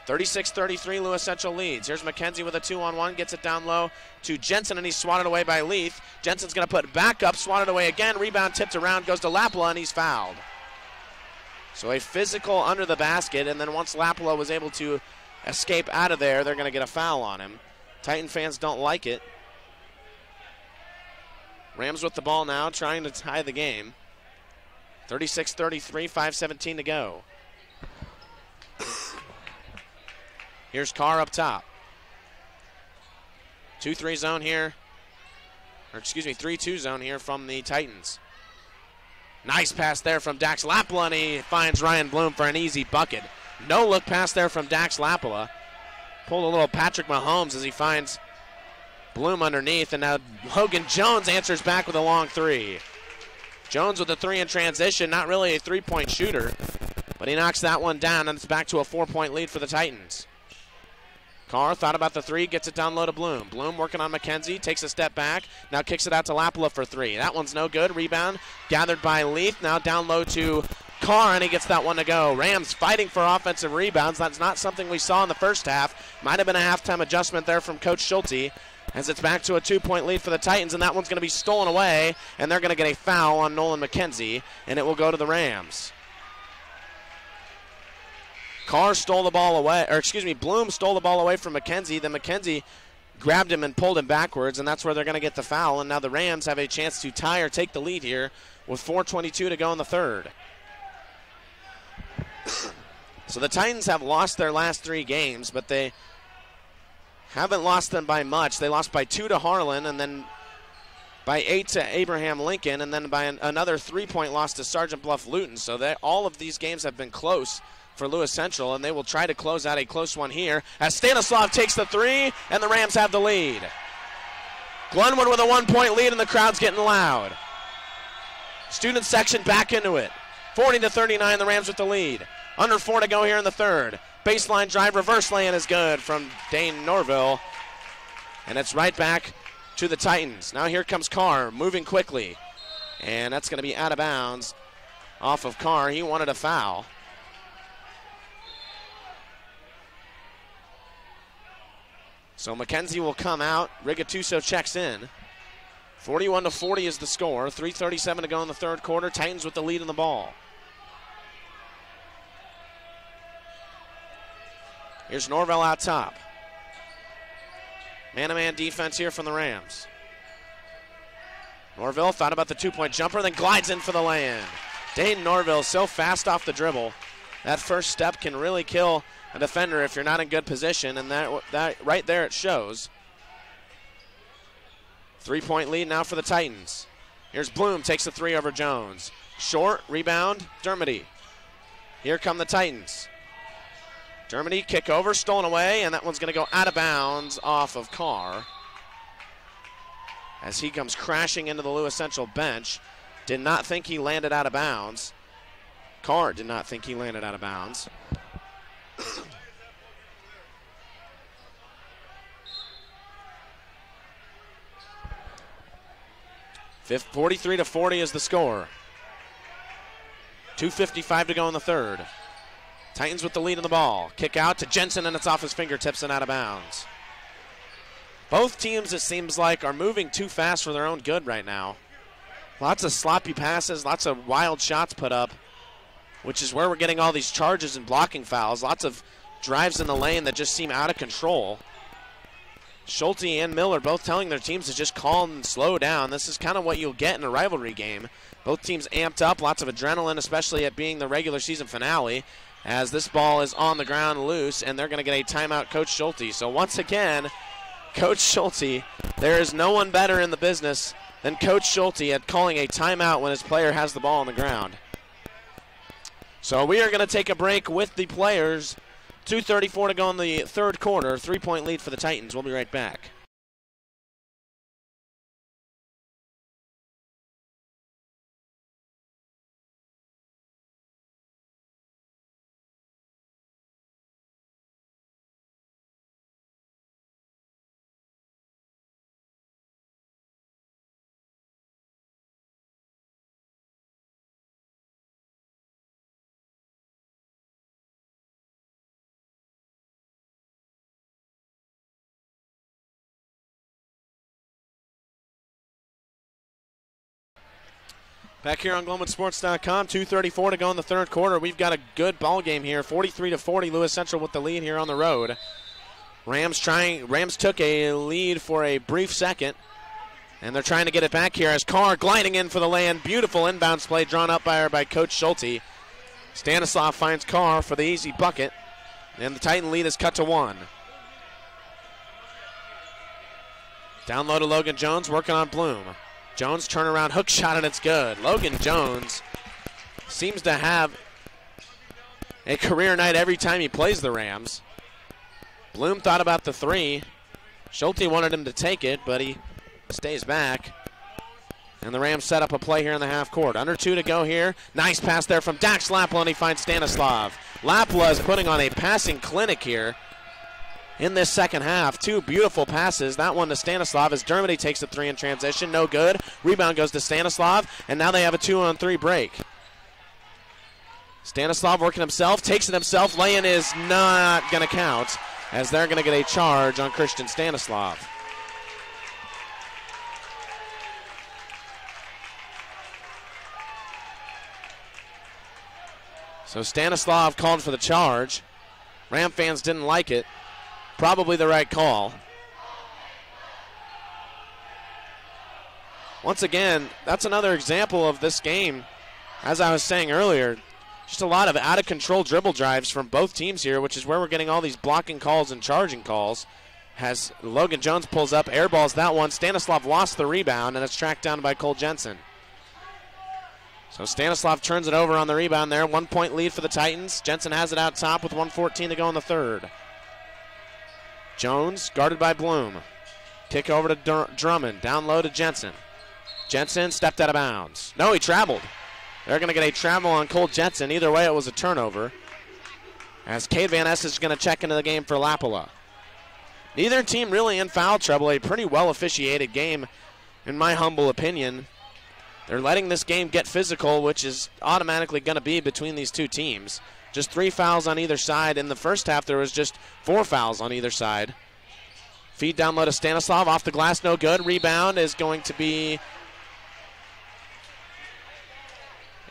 36-33, Lewis Central leads. Here's McKenzie with a 2-on-1, gets it down low to Jensen, and he's swatted away by Leith. Jensen's going to put it back up, swatted away again. Rebound tipped around, goes to Lapala, and he's fouled. So a physical under the basket, and then once Lapala was able to escape out of there, they're going to get a foul on him. Titan fans don't like it. Rams with the ball now, trying to tie the game. 36-33, 5:17 to go. Here's Carr up top. 2-3 zone here. Or excuse me, 3-2 zone here from the Titans. Nice pass there from Dax Lapala, and he finds Ryan Bloom for an easy bucket. No look pass there from Dax Lapala. Pulled a little Patrick Mahomes as he finds Bloom underneath, and now Logan Jones answers back with a long three. Jones with a three in transition, not really a three-point shooter, but he knocks that one down, and it's back to a 4-point lead for the Titans. Carr thought about the three, gets it down low to Bloom. Bloom working on McKenzie, takes a step back, now kicks it out to Lapala for three. That one's no good. Rebound gathered by Leith, now down low to Carr, and he gets that one to go. Rams fighting for offensive rebounds. That's not something we saw in the first half. Might have been a halftime adjustment there from Coach Schulte, as it's back to a 2-point lead for the Titans, and that one's going to be stolen away, and they're going to get a foul on Nolan McKenzie, and it will go to the Rams. Carr stole the ball away, or excuse me, Bloom stole the ball away from McKenzie. Then McKenzie grabbed him and pulled him backwards, and that's where they're going to get the foul. And now the Rams have a chance to tie or take the lead here with 4:22 to go in the third. So the Titans have lost their last 3 games, but they haven't lost them by much. They lost by 2 to Harlan, and then by 8 to Abraham Lincoln, and then by another 3-point loss to Sergeant Bluff Luton. So all of these games have been close for Lewis Central, and they will try to close out a close one here as Stanislav takes the three, and the Rams have the lead. Glenwood with a 1-point lead, and the crowd's getting loud. Student section back into it. 40-39, the Rams with the lead. Under 4 to go here in the third. Baseline drive, reverse lay-in is good from Dane Norville, and it's right back to the Titans. Now here comes Carr, moving quickly, and that's going to be out of bounds off of Carr. He wanted a foul. So McKenzie will come out. Rigatuso checks in. 41-40 is the score. 3:37 to go in the third quarter. Titans with the lead in the ball. Here's Norvell out top. Man-to-man defense here from the Rams. Norville thought about the 2-point jumper, then glides in for the lay-in. Dane Norville so fast off the dribble. That first step can really kill a defender if you're not in good position, and that right there it shows. 3-point lead now for the Titans. Here's Bloom, takes the three over Jones. Short, rebound, Dermody. Here come the Titans. Dermody, kick over, stolen away, and that one's going to go out of bounds off of Carr as he comes crashing into the Lewis Central bench. Did not think he landed out of bounds. Carr did not think he landed out of bounds. 43-40 is the score. 2:55 to go in the third. Titans with the lead in the ball. Kick out to Jensen, and it's off his fingertips and out of bounds. Both teams, it seems like, are moving too fast for their own good right now. Lots of sloppy passes, lots of wild shots put up, which is where we're getting all these charges and blocking fouls. Lots of drives in the lane that just seem out of control. Schulte and Miller both telling their teams to just calm and slow down. This is kind of what you'll get in a rivalry game. Both teams amped up, lots of adrenaline, especially at being the regular season finale, as this ball is on the ground loose, and they're going to get a timeout, Coach Schulte. So once again, Coach Schulte, there is no one better in the business than Coach Schulte at calling a timeout when his player has the ball on the ground. So we are going to take a break with the players. 2:34 to go in the third quarter. 3-point lead for the Titans. We'll be right back. Back here on GlenwoodSports.com, 2:34 to go in the third quarter. We've got a good ball game here. 43-40, Lewis Central with the lead here on the road. Rams took a lead for a brief second, and they're trying to get it back here as Carr gliding in for the land. Beautiful inbounds play drawn up by Coach Schulte. Stanislav finds Carr for the easy bucket, and the Titan lead is cut to 1. Down low to Logan Jones, working on Bloom. Jones turnaround hook shot, and it's good. Logan Jones seems to have a career night every time he plays the Rams. Bloom thought about the three. Schulte wanted him to take it, but he stays back. And the Rams set up a play here in the half court. Under 2 to go here. Nice pass there from Dax Lapla, and he finds Stanislav. Lapla is putting on a passing clinic here in this second half. 2 beautiful passes. That one to Stanislav as Dermody takes the 3 in transition. No good. Rebound goes to Stanislav, and now they have a 2-on-3 break. Stanislav working himself, takes it himself. Lay-in is not going to count, as they're going to get a charge on Christian Stanislav. So Stanislav called for the charge. Ram fans didn't like it. Probably the right call. Once again, that's another example of this game. As I was saying earlier, just a lot of out-of-control dribble drives from both teams here, which is where we're getting all these blocking calls and charging calls. As Logan Jones pulls up, airballs that one. Stanislav lost the rebound, and it's tracked down by Cole Jensen. So Stanislav turns it over on the rebound there. 1-point lead for the Titans. Jensen has it out top with 1:14 to go in the third. Jones guarded by Bloom. Kick over to Drummond. Down low to Jensen. Jensen stepped out of bounds. No, he traveled. They're going to get a travel on Cole Jensen. Either way, it was a turnover, as Cade Van Ness is going to check into the game for Lapala. Neither team really in foul trouble. A pretty well officiated game, in my humble opinion. They're letting this game get physical, which is automatically going to be between these two teams. Just 3 fouls on either side. In the first half, there was just 4 fouls on either side. Feed down low to Stanislav. Off the glass, no good. Rebound is going to be...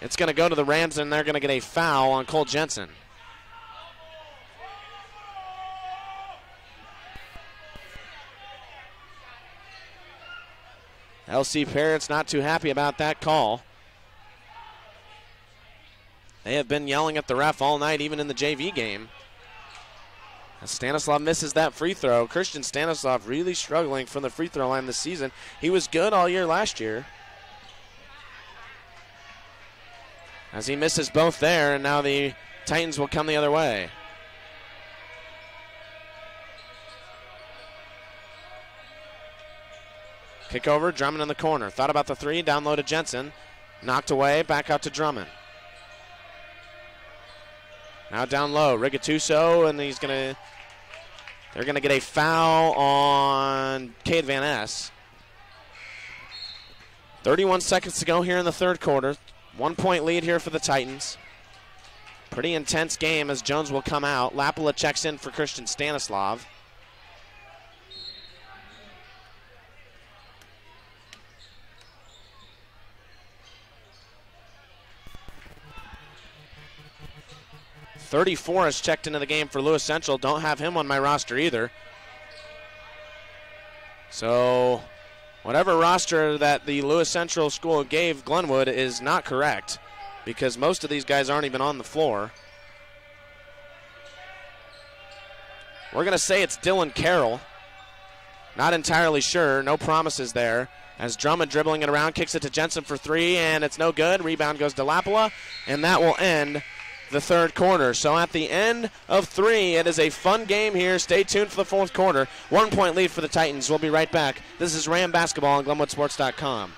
It's going to go to the Rams, and they're going to get a foul on Cole Jensen. LC Parrott's not too happy about that call. They have been yelling at the ref all night, even in the JV game. As Stanislav misses that free throw. Christian Stanislav really struggling from the free throw line this season. He was good all year last year. As he misses both there, and now the Titans will come the other way. Kick over, Drummond in the corner. Thought about the 3, down low to Jensen. Knocked away, back out to Drummond. Now down low, Rigatuso, and they're gonna get a foul on Cade Van Ness. 31 seconds to go here in the third quarter. 1-point lead here for the Titans. Pretty intense game as Jones will come out. Lapala checks in for Christian Stanislav. 34 has checked into the game for Lewis Central. Don't have him on my roster either. So whatever roster that the Lewis Central school gave Glenwood is not correct, because most of these guys aren't even on the floor. We're going to say it's Dylan Carroll. Not entirely sure. No promises there. As Drummond dribbling it around, kicks it to Jensen for three, and it's no good. Rebound goes to Lapala, and that will end the third quarter. So at the end of three, it is a fun game here. Stay tuned for the fourth quarter. 1 point lead for the Titans. We'll be right back. This is Ram Basketball on GlenwoodSports.com.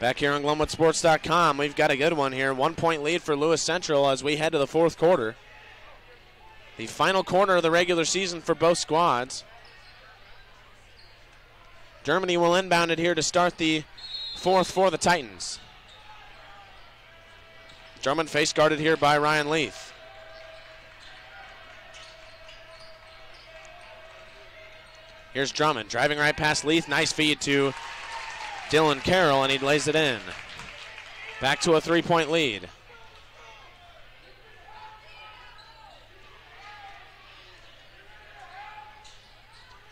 Back here on GlenwoodSports.com, we've got a good one here. 1 point lead for Lewis Central as we head to the fourth quarter. The final quarter of the regular season for both squads. Germany will inbound it here to start the fourth for the Titans. Drummond face guarded here by Ryan Leith. Here's Drummond driving right past Leith. Nice feed to Dylan Carroll, and he lays it in. Back to a 3 point lead.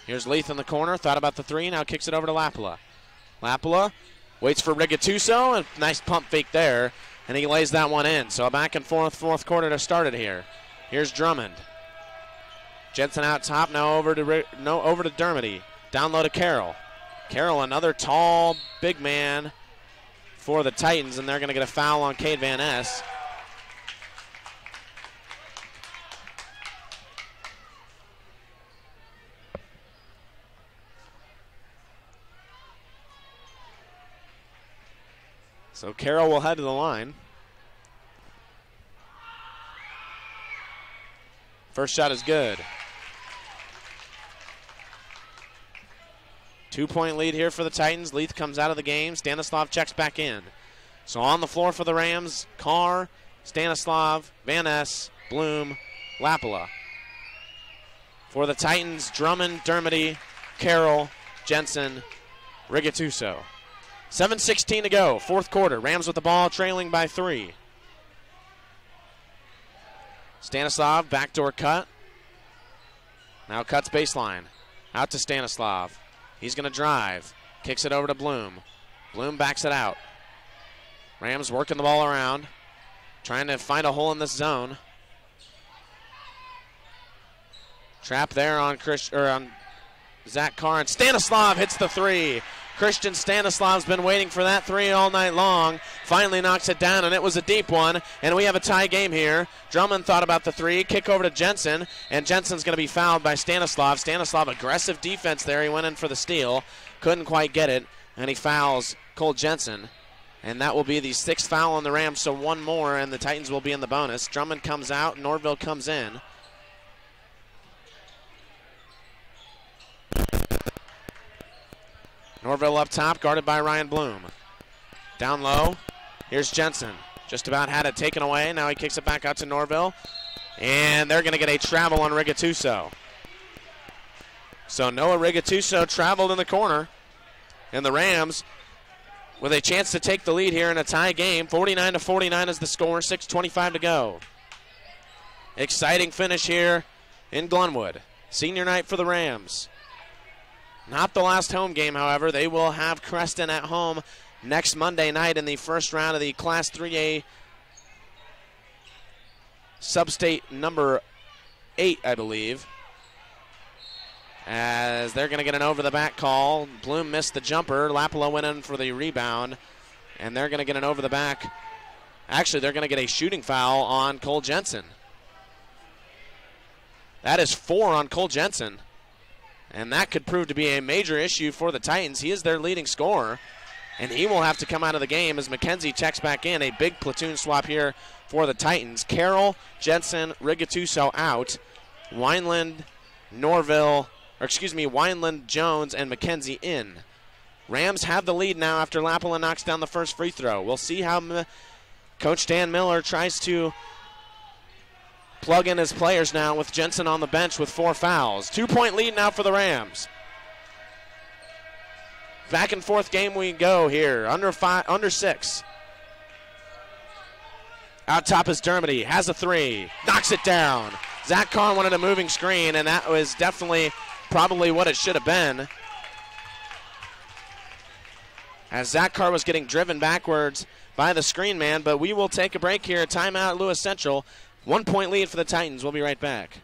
Here's Leith in the corner, thought about the three, now kicks it over to Lapala. Lapala waits for Rigatuso, and nice pump fake there, and he lays that one in. So back and forth, fourth quarter to start it here. Here's Drummond. Jensen out top, now over to Dermody. Down low to Carroll. Carroll, another tall, big man for the Titans, and they're going to get a foul on Cade Van Ness. So Carroll will head to the line. First shot is good. 2 point lead here for the Titans. Leith comes out of the game. Stanislav checks back in. So on the floor for the Rams, Carr, Stanislav, Van Ness, Bloom, Lapala. For the Titans, Drummond, Dermody, Carroll, Jensen, Rigatuso. 7:16 to go, fourth quarter. Rams with the ball, trailing by 3. Stanislav, backdoor cut. Now cuts baseline. Out to Stanislav. He's going to drive. Kicks it over to Bloom. Bloom backs it out. Rams working the ball around. Trying to find a hole in this zone. Trap there on Zach Carr. And Stanislav hits the three. Christian Stanislav's been waiting for that three all night long. Finally knocks it down, and it was a deep one. And we have a tie game here. Drummond thought about the three. Kick over to Jensen, and Jensen's going to be fouled by Stanislav. Stanislav, aggressive defense there. He went in for the steal. Couldn't quite get it, and he fouls Cole Jensen. And that will be the 6th foul on the Rams, so one more, and the Titans will be in the bonus. Drummond comes out. Norville comes in. Norville up top, guarded by Ryan Bloom. Down low, here's Jensen. Just about had it taken away. Now he kicks it back out to Norville. And they're going to get a travel on Rigatuso. So Noah Rigatuso traveled in the corner. And the Rams with a chance to take the lead here in a tie game. 49-49 is the score, 6:25 to go. Exciting finish here in Glenwood. Senior night for the Rams. Not the last home game, however. They will have Creston at home next Monday night in the first round of the Class 3A Sub-State number 8, I believe. As they're going to get an over-the-back call. Bloom missed the jumper. Lapala went in for the rebound, and they're going to get an over-the-back. Actually, they're going to get a shooting foul on Cole Jensen. That is 4 on Cole Jensen, and that could prove to be a major issue for the Titans. He is their leading scorer, and he will have to come out of the game as McKenzie checks back in. A big platoon swap here for the Titans. Carroll, Jensen, Rigatuso out. Wineland, Wineland, Jones, and McKenzie in. Rams have the lead now after Lapala knocks down the first free throw. We'll see how Coach Dan Miller tries to plug in his players now with Jensen on the bench with 4 fouls. 2-point lead now for the Rams. Back and forth game we go here. Under 6. Out top is Dermody. Has a 3. Knocks it down. Zach Carr wanted a moving screen, and that was definitely probably what it should have been. As Zach Carr was getting driven backwards by the screen man, but we will take a break here. Timeout at Lewis Central. 1-point lead for the Titans. We'll be right back.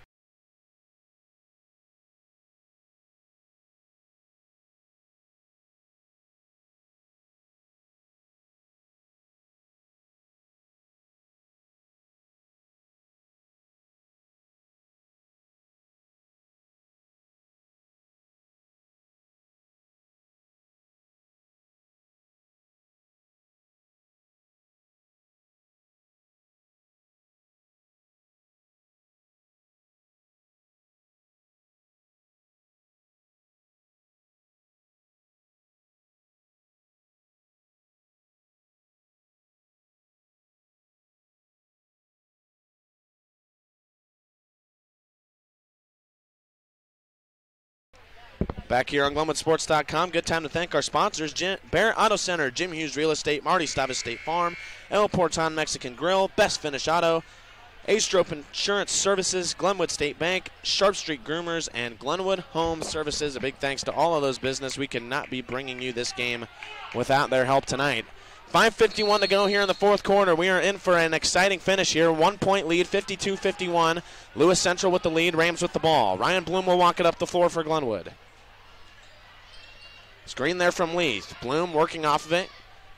Back here on GlenwoodSports.com, good time to thank our sponsors: Barrett Auto Center, Jim Hughes Real Estate, Marty Stavas State Farm, El Porton Mexican Grill, Best Finish Auto, A-Strope Insurance Services, Glenwood State Bank, Sharp Street Groomers, and Glenwood Home Services. A big thanks to all of those business. We could not be bringing you this game without their help tonight. 5:51 to go here in the fourth quarter. We are in for an exciting finish here. 1-point lead, 52-51. Lewis Central with the lead, Rams with the ball. Ryan Bloom will walk it up the floor for Glenwood. Screen there from Leith. Bloom working off of it.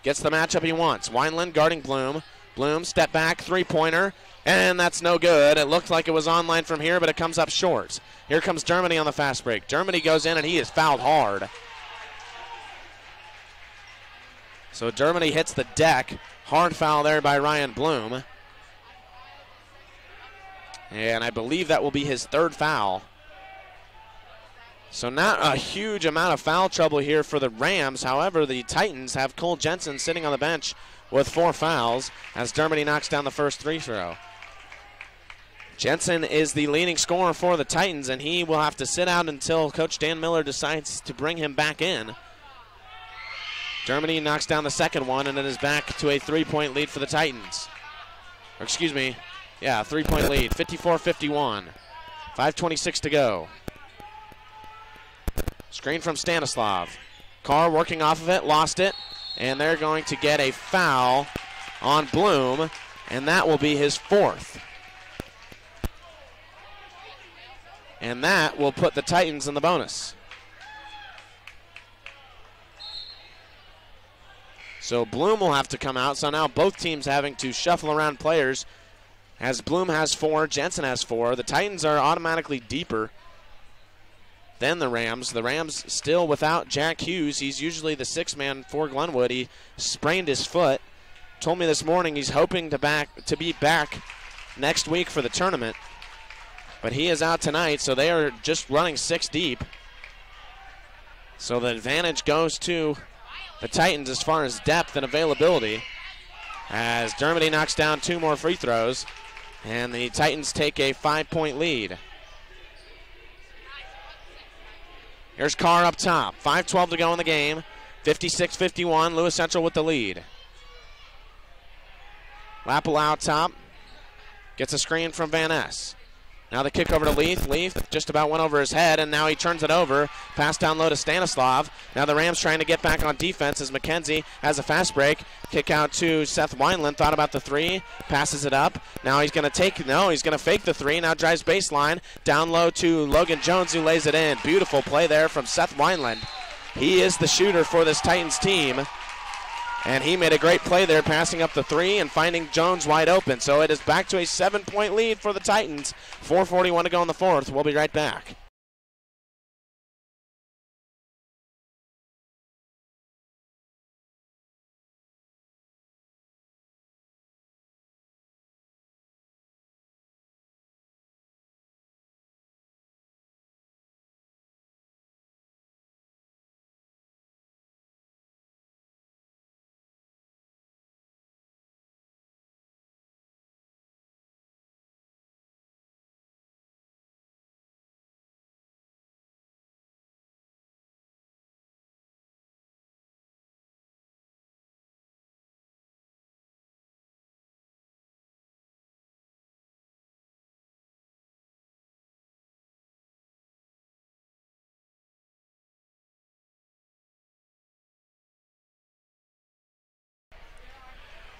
Gets the matchup he wants. Wineland guarding Bloom. Bloom, step back, three-pointer, and that's no good. It looked like it was online from here, but it comes up short. Here comes Dermody on the fast break. Dermody goes in, and he is fouled hard. So Dermody hits the deck. Hard foul there by Ryan Bloom. And I believe that will be his 3rd foul. So not a huge amount of foul trouble here for the Rams. However, the Titans have Cole Jensen sitting on the bench with 4 fouls as Dermody knocks down the first free throw. Jensen is the leading scorer for the Titans, and he will have to sit out until Coach Dan Miller decides to bring him back in. Dermody knocks down the second one, and it is back to a 3-point lead for the Titans. Or excuse me, yeah, 3-point lead, 54-51. 5:26 to go. Screen from Stanislav. Carr working off of it, lost it, and they're going to get a foul on Bloom, and that will be his 4th. And that will put the Titans in the bonus. So Bloom will have to come out, so now both teams having to shuffle around players as Bloom has 4, Jensen has 4. The Titans are automatically deeper than the Rams. The Rams still without Jack Hughes. He's usually the 6th man for Glenwood. He sprained his foot. Told me this morning he's hoping to be back next week for the tournament. But he is out tonight, so they are just running 6 deep. So the advantage goes to the Titans as far as depth and availability, as Dermody knocks down 2 more free throws, and the Titans take a 5-point lead. Here's Carr up top. 5:12 to go in the game. 56-51. Lewis Central with the lead. Lapala out top. Gets a screen from Van Ness. Now the kick over to Leith. Leith just about went over his head, and now he turns it over. Pass down low to Stanislav. Now the Rams trying to get back on defense as McKenzie has a fast break. Kick out to Seth Wineland. Thought about the three. Passes it up. Now he's going to he's going to fake the three. Now drives baseline. Down low to Logan Jones, who lays it in. Beautiful play there from Seth Wineland. He is the shooter for this Titans team. And he made a great play there, passing up the three and finding Jones wide open. So it is back to a 7-point lead for the Titans. 4:41 to go in the fourth. We'll be right back.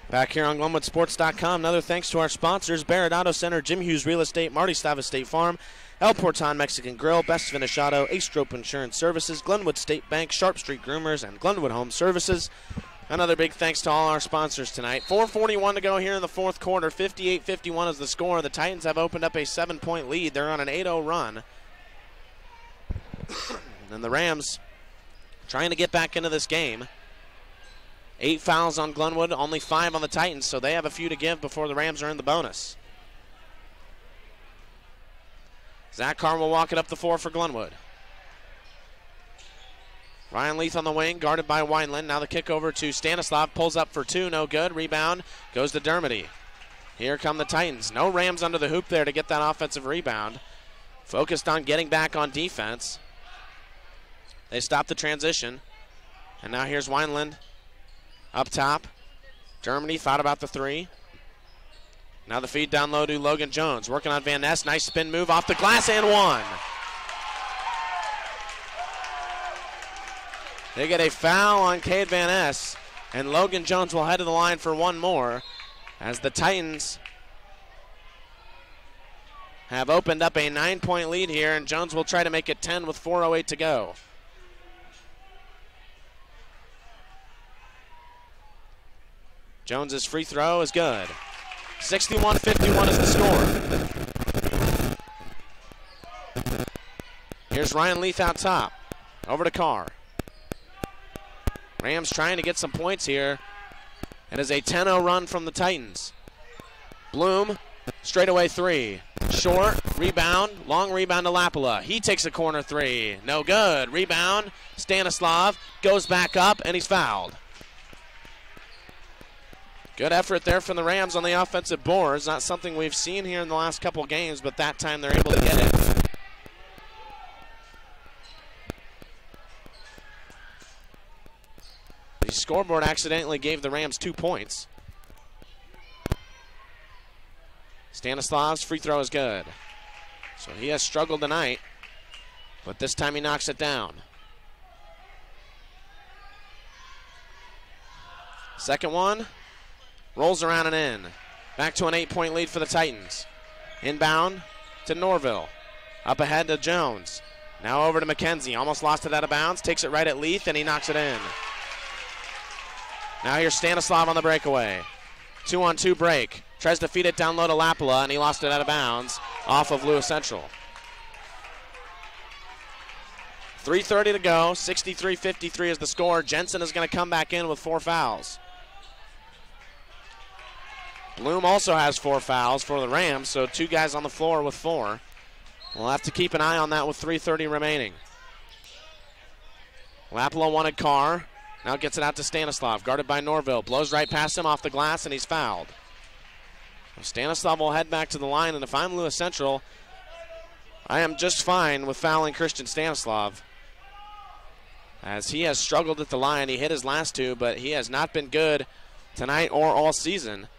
Back here on GlenwoodSports.com, another thanks to our sponsors, Barrett Auto Center, Jim Hughes Real Estate, Marty Stava State Farm, El Porton Mexican Grill, Best Finish Auto, Ace Strope Insurance Services, Glenwood State Bank, Sharp Street Groomers, and Glenwood Home Services. Another big thanks to all our sponsors tonight. 4:41 to go here in the fourth quarter. 58-51 is the score. The Titans have opened up a 7-point lead. They're on an 8-0 run. And the Rams trying to get back into this game. 8 fouls on Glenwood, only 5 on the Titans, so they have a few to give before the Rams are in the bonus. Zach Carr will walk it up the floor for Glenwood. Ryan Leith on the wing, guarded by Wineland. Now the kick over to Stanislav, pulls up for 2, no good. Rebound goes to Dermody. Here come the Titans. No Rams under the hoop there to get that offensive rebound. Focused on getting back on defense. They stop the transition. And now here's Wineland. Up top, Dermody thought about the three. Now the feed down low to Logan Jones. Working on Van Ness. Nice spin move off the glass and one. They get a foul on Cade Van Ness, and Logan Jones will head to the line for one more as the Titans have opened up a 9-point lead here, and Jones will try to make it 10 with 4:08 to go. Jones's free throw is good. 61-51 is the score. Here's Ryan Leith out top. Over to Carr. Rams trying to get some points here. It is a 10-0 run from the Titans. Bloom, straightaway three. Short, rebound, long rebound to Lapala. He takes a corner three. No good. Rebound, Stanislav goes back up, and he's fouled. Good effort there from the Rams on the offensive boards. Not something we've seen here in the last couple games, but that time they're able to get it. The scoreboard accidentally gave the Rams 2 points. Stanislav's free throw is good. So he has struggled tonight, but this time he knocks it down. Second one. Rolls around and in. Back to an 8-point lead for the Titans. Inbound to Norville. Up ahead to Jones. Now over to McKenzie. Almost lost it out of bounds. Takes it right at Leith, and he knocks it in. Now here's Stanislav on the breakaway. 2-on-2 break. Tries to feed it down low to Lapala, and he lost it out of bounds off of Lewis Central. 3:30 to go. 63-53 is the score. Jensen is going to come back in with 4 fouls. Bloom also has 4 fouls for the Rams, so 2 guys on the floor with 4. We'll have to keep an eye on that with 3:30 remaining. Lapala wanted Carr. Now gets it out to Stanislav, guarded by Norville. Blows right past him off the glass, and he's fouled. Stanislav will head back to the line, and if I'm Lewis Central, I am just fine with fouling Christian Stanislav, as he has struggled at the line. He hit his last 2, but he has not been good tonight or all season.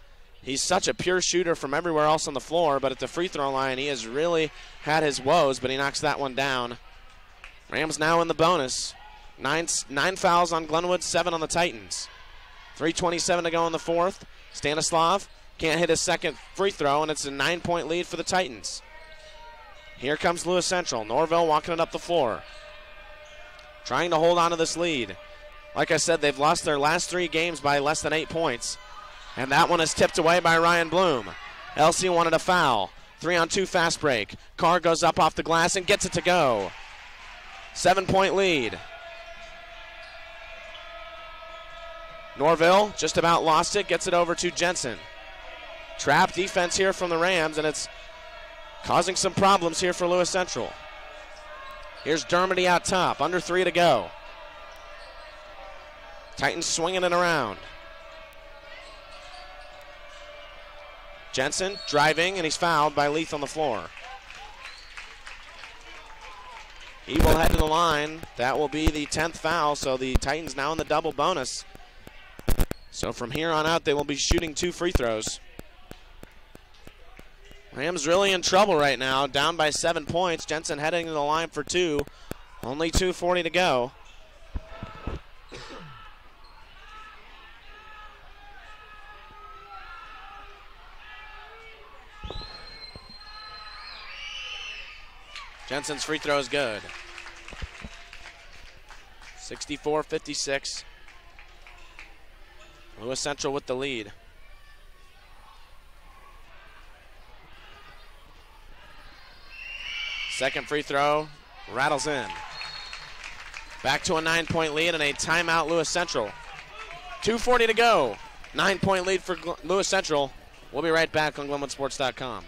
He's such a pure shooter from everywhere else on the floor, but at the free throw line, he has really had his woes, but he knocks that one down. Rams now in the bonus. Nine fouls on Glenwood, 7 on the Titans. 3:27 to go in the fourth. Stanislav can't hit his second free throw, and it's a 9-point lead for the Titans. Here comes Lewis Central. Norville walking it up the floor, trying to hold on to this lead. Like I said, they've lost their last 3 games by less than 8 points. And that one is tipped away by Ryan Bloom. Elsie wanted a foul. 3-on-2 fast break. Carr goes up off the glass and gets it to go. 7-point lead. Norville just about lost it, gets it over to Jensen. Trap defense here from the Rams, and it's causing some problems here for Lewis Central. Here's Dermody out top, under 3 to go. Titans swinging it around. Jensen driving, and he's fouled by Leith on the floor. He will head to the line. That will be the 10th foul, so the Titans now in the double bonus. So from here on out, they will be shooting 2 free throws. Rams really in trouble right now, down by 7 points. Jensen heading to the line for 2. Only 2:40 to go. Jensen's free throw is good. 64-56. Lewis Central with the lead. Second free throw rattles in. Back to a 9-point lead and a timeout, Lewis Central. 2:40 to go. 9-point lead for Lewis Central. We'll be right back on GlenwoodSports.com.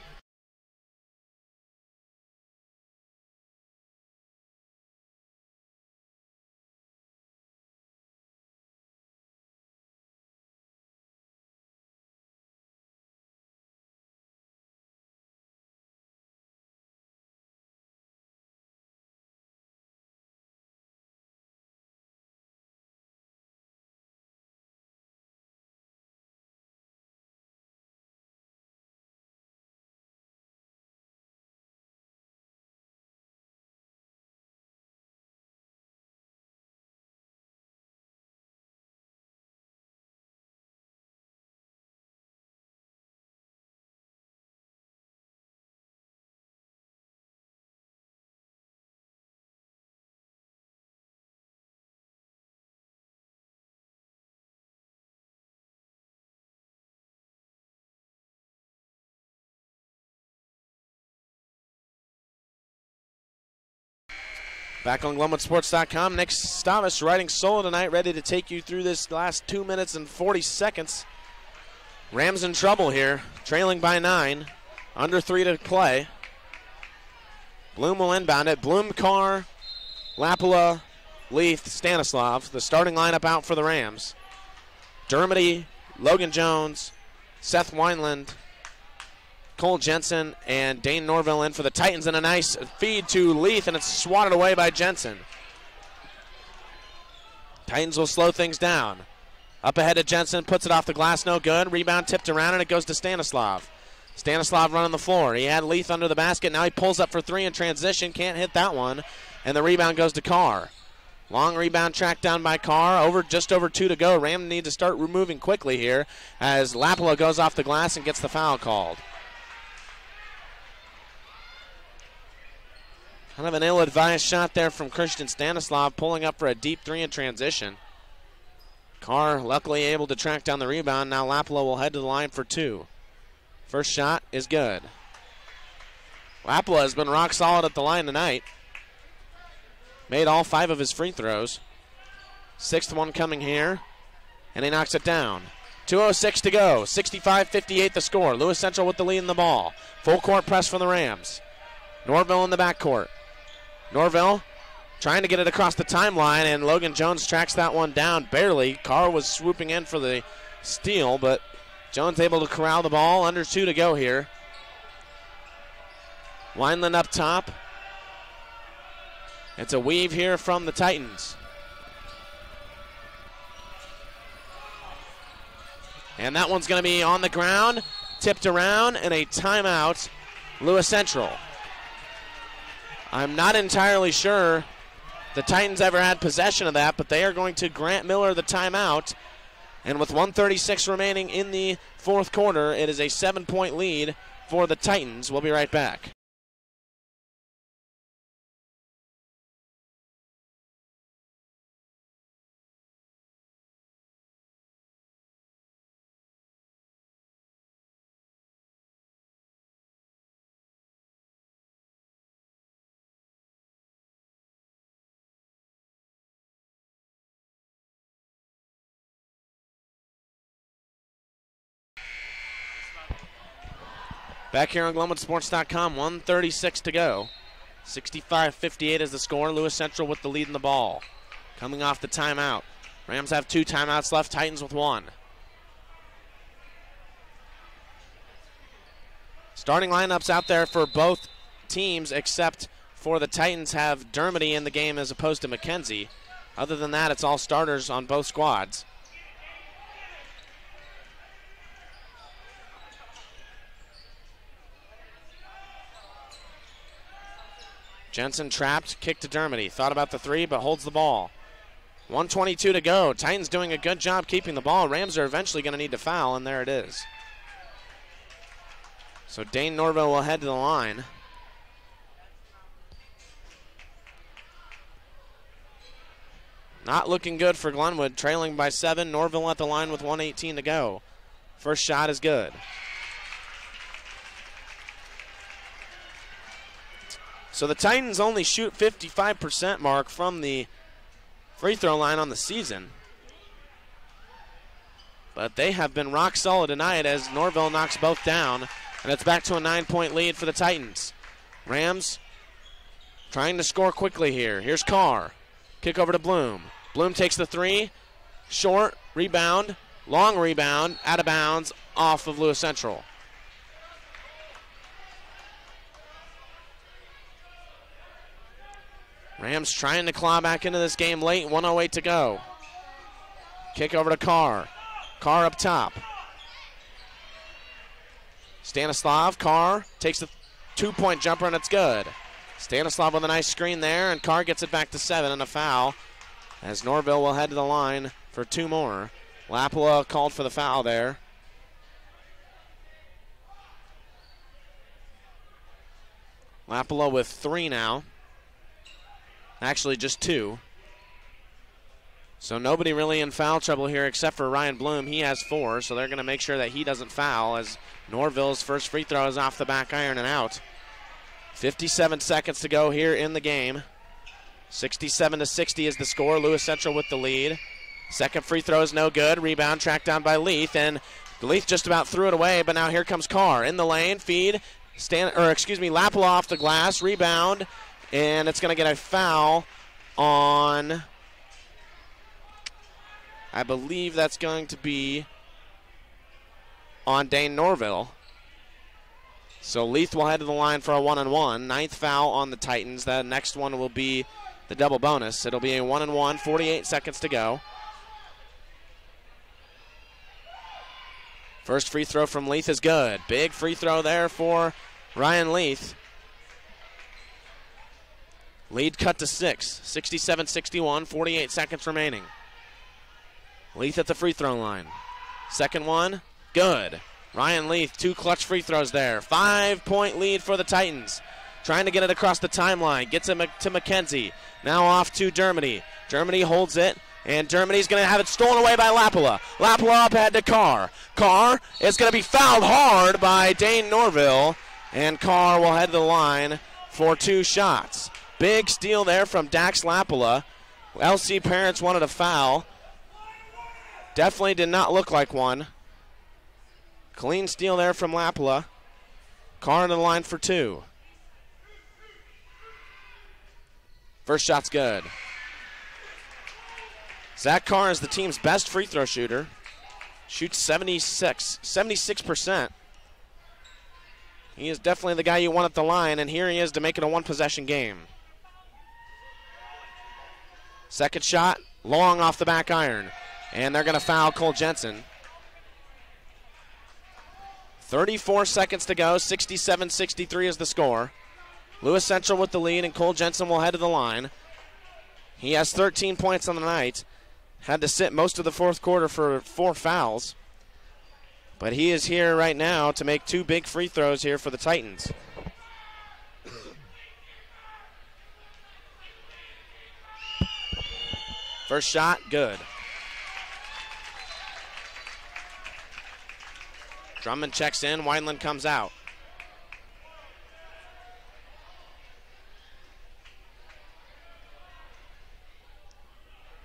Back on GlenwoodSports.com. Nick Stavis riding solo tonight, ready to take you through this last 2 minutes and 40 seconds. Rams in trouble here, trailing by 9. Under 3 to play. Bloom will inbound it. Bloom, Carr, Lapula, Leith, Stanislav. The starting lineup out for the Rams. Dermody, Logan Jones, Seth Wineland, Cole Jensen, and Dane Norville in for the Titans, and a nice feed to Leith, and it's swatted away by Jensen. Titans will slow things down. Up ahead to Jensen, puts it off the glass, no good. Rebound tipped around, and it goes to Stanislav. Stanislav running the floor. He had Leith under the basket. Now he pulls up for 3 in transition. Can't hit that one, and the rebound goes to Carr. Long rebound tracked down by Carr. Just over 2 to go. Ram need to start moving quickly here as Lapula goes off the glass and gets the foul called. Kind of an ill-advised shot there from Christian Stanislav, pulling up for a deep 3 in transition. Carr luckily able to track down the rebound. Now Lapula will head to the line for 2. First shot is good. Lapula has been rock solid at the line tonight. Made all 5 of his free throws. 6th one coming here, and he knocks it down. 2:06 to go. 65-58 the score. Lewis Central with the lead in the ball. Full court press from the Rams. Norville in the backcourt. Norville trying to get it across the timeline, and Logan Jones tracks that one down barely. Carr was swooping in for the steal, but Jones able to corral the ball. Under 2 to go here. Wineland up top. It's a weave here from the Titans. And that one's going to be on the ground, tipped around, and a timeout, Lewis Central. I'm not entirely sure the Titans ever had possession of that, but they are going to grant Miller the timeout. And with 1:36 remaining in the fourth quarter, it is a 7-point lead for the Titans. We'll be right back. Back here on GlenwoodSports.com, 1:36 to go. 65-58 is the score. Lewis Central with the lead in the ball. Coming off the timeout. Rams have 2 timeouts left, Titans with 1. Starting lineups out there for both teams, except for the Titans have Dermody in the game as opposed to McKenzie. Other than that, it's all starters on both squads. Jensen trapped, kick to Dermody. Thought about the 3, but holds the ball. 1:22 to go. Titans doing a good job keeping the ball. Rams are eventually going to need to foul, and there it is. So Dane Norville will head to the line. Not looking good for Glenwood, trailing by 7. Norville at the line with 1:18 to go. First shot is good. So the Titans only shoot 55% mark from the free throw line on the season. But they have been rock solid tonight as Norville knocks both down. And it's back to a 9-point lead for the Titans. Rams trying to score quickly here. Here's Carr. Kick over to Bloom. Bloom takes the 3. Short, rebound, long rebound, out of bounds, off of Lewis Central. Rams trying to claw back into this game late, 1:08 to go. Kick over to Carr. Carr up top. Stanislav, Carr takes the 2-point jumper and it's good. Stanislav with a nice screen there, and Carr gets it back to 7 and a foul as Norville will head to the line for 2 more. Lapua called for the foul there. Lapua with 3 now. Actually, just 2. So nobody really in foul trouble here except for Ryan Bloom. He has 4, so they're going to make sure that he doesn't foul as Norville's first free throw is off the back iron and out. 57 seconds to go here in the game. 67-60 is the score. Lewis Central with the lead. Second free throw is no good. Rebound tracked down by Leith, and Leith just about threw it away, but now here comes Carr. In the lane, feed, Lapua off the glass, rebound, and it's going to get a foul on, I believe that's going to be on Dane Norville. So Leith will head to the line for a 1-and-1. 9th foul on the Titans. The next one will be the double bonus. It'll be a 1-and-1, 48 seconds to go. First free throw from Leith is good. Big free throw there for Ryan Leith. Lead cut to 6, 67-61, 48 seconds remaining. Leith at the free throw line. Second one, good. Ryan Leith, 2 clutch free throws there. 5-point lead for the Titans. Trying to get it across the timeline. Gets it to McKenzie. Now off to Dermody. Dermody holds it, and Dermody's going to have it stolen away by Lapua. Lapua up ahead to Carr. Carr is going to be fouled hard by Dane Norville, and Carr will head to the line for 2 shots. Big steal there from Dax Lapua. LC parents wanted a foul. Definitely did not look like one. Clean steal there from Lapua. Carr in the line for 2. First shot's good. Zach Carr is the team's best free throw shooter. Shoots 76%. He is definitely the guy you want at the line, and here he is to make it a 1-possession game. Second shot, long off the back iron. And they're going to foul Cole Jensen. 34 seconds to go. 67-63 is the score. Lewis Central with the lead, and Cole Jensen will head to the line. He has 13 points on the night. Had to sit most of the fourth quarter for 4 fouls. But he is here right now to make 2 big free throws here for the Titans. First shot, good. Drummond checks in, Wineland comes out.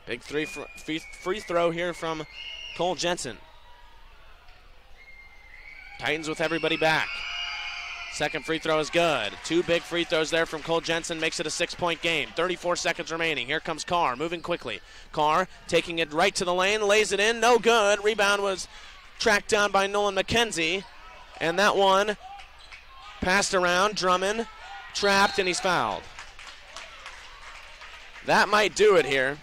Big free throw here from Cole Jensen. Titans with everybody back. Second free throw is good. 2 big free throws there from Cole Jensen makes it a 6-point game. 34 seconds remaining. Here comes Carr moving quickly. Carr taking it right to the lane, lays it in, no good. Rebound was tracked down by Nolan McKenzie. And that one passed around. Drummond trapped, and he's fouled. That might do it here.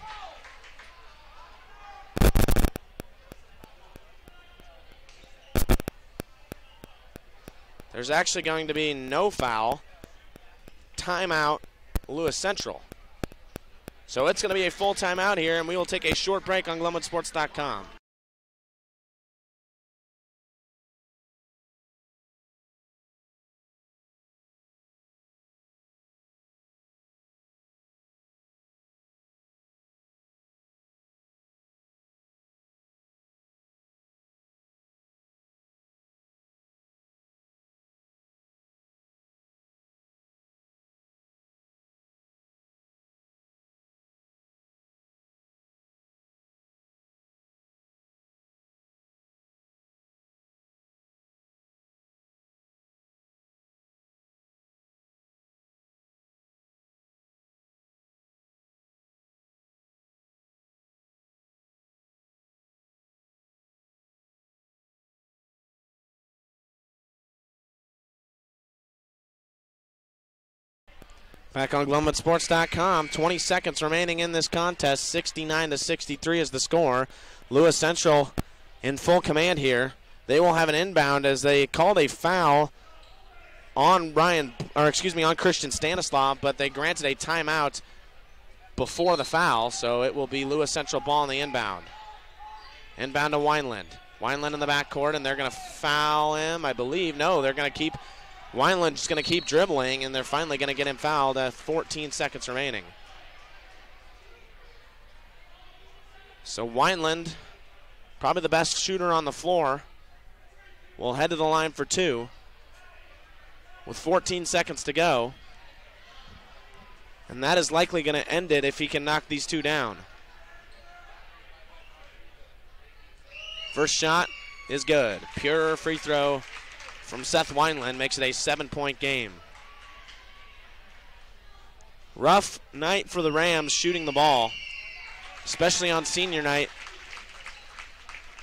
There's actually going to be no foul. Timeout, Lewis Central. So it's going to be a full timeout here, and we will take a short break on GlenwoodSports.com. Back on GlenwoodSports.com, 20 seconds remaining in this contest. 69-63 is the score. Lewis Central in full command here. They will have an inbound as they called a foul on Christian Stanislav, but they granted a timeout before the foul, so it will be Lewis Central ball on the inbound. Inbound to Wineland. Wineland in the backcourt, and they're going to foul him, I believe. No, they're going to keep Wineland just going to keep dribbling, and they're finally going to get him fouled at 14 seconds remaining. So Wineland, probably the best shooter on the floor, will head to the line for 2 with 14 seconds to go. And that is likely going to end it if he can knock these 2 down. First shot is good. Pure free throw from Seth Wineland makes it a 7-point game. Rough night for the Rams shooting the ball, especially on senior night,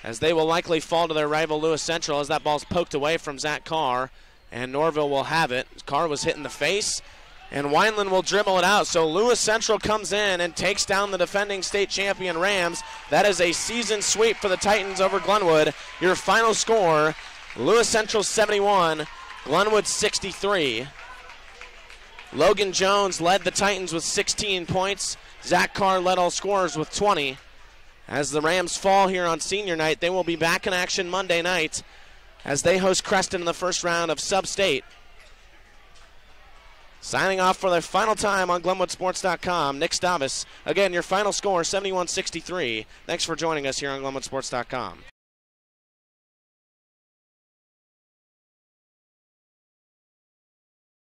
as they will likely fall to their rival Lewis Central as that ball's poked away from Zach Carr, and Norville will have it. Carr was hit in the face, and Wineland will dribble it out. So Lewis Central comes in and takes down the defending state champion Rams. That is a season sweep for the Titans over Glenwood. Your final score, Lewis Central 71, Glenwood 63. Logan Jones led the Titans with 16 points. Zach Carr led all scorers with 20. As the Rams fall here on senior night, they will be back in action Monday night as they host Creston in the first round of Sub-State. Signing off for the final time on GlenwoodSports.com, Nick Stavis. Again, your final score, 71-63. Thanks for joining us here on GlenwoodSports.com.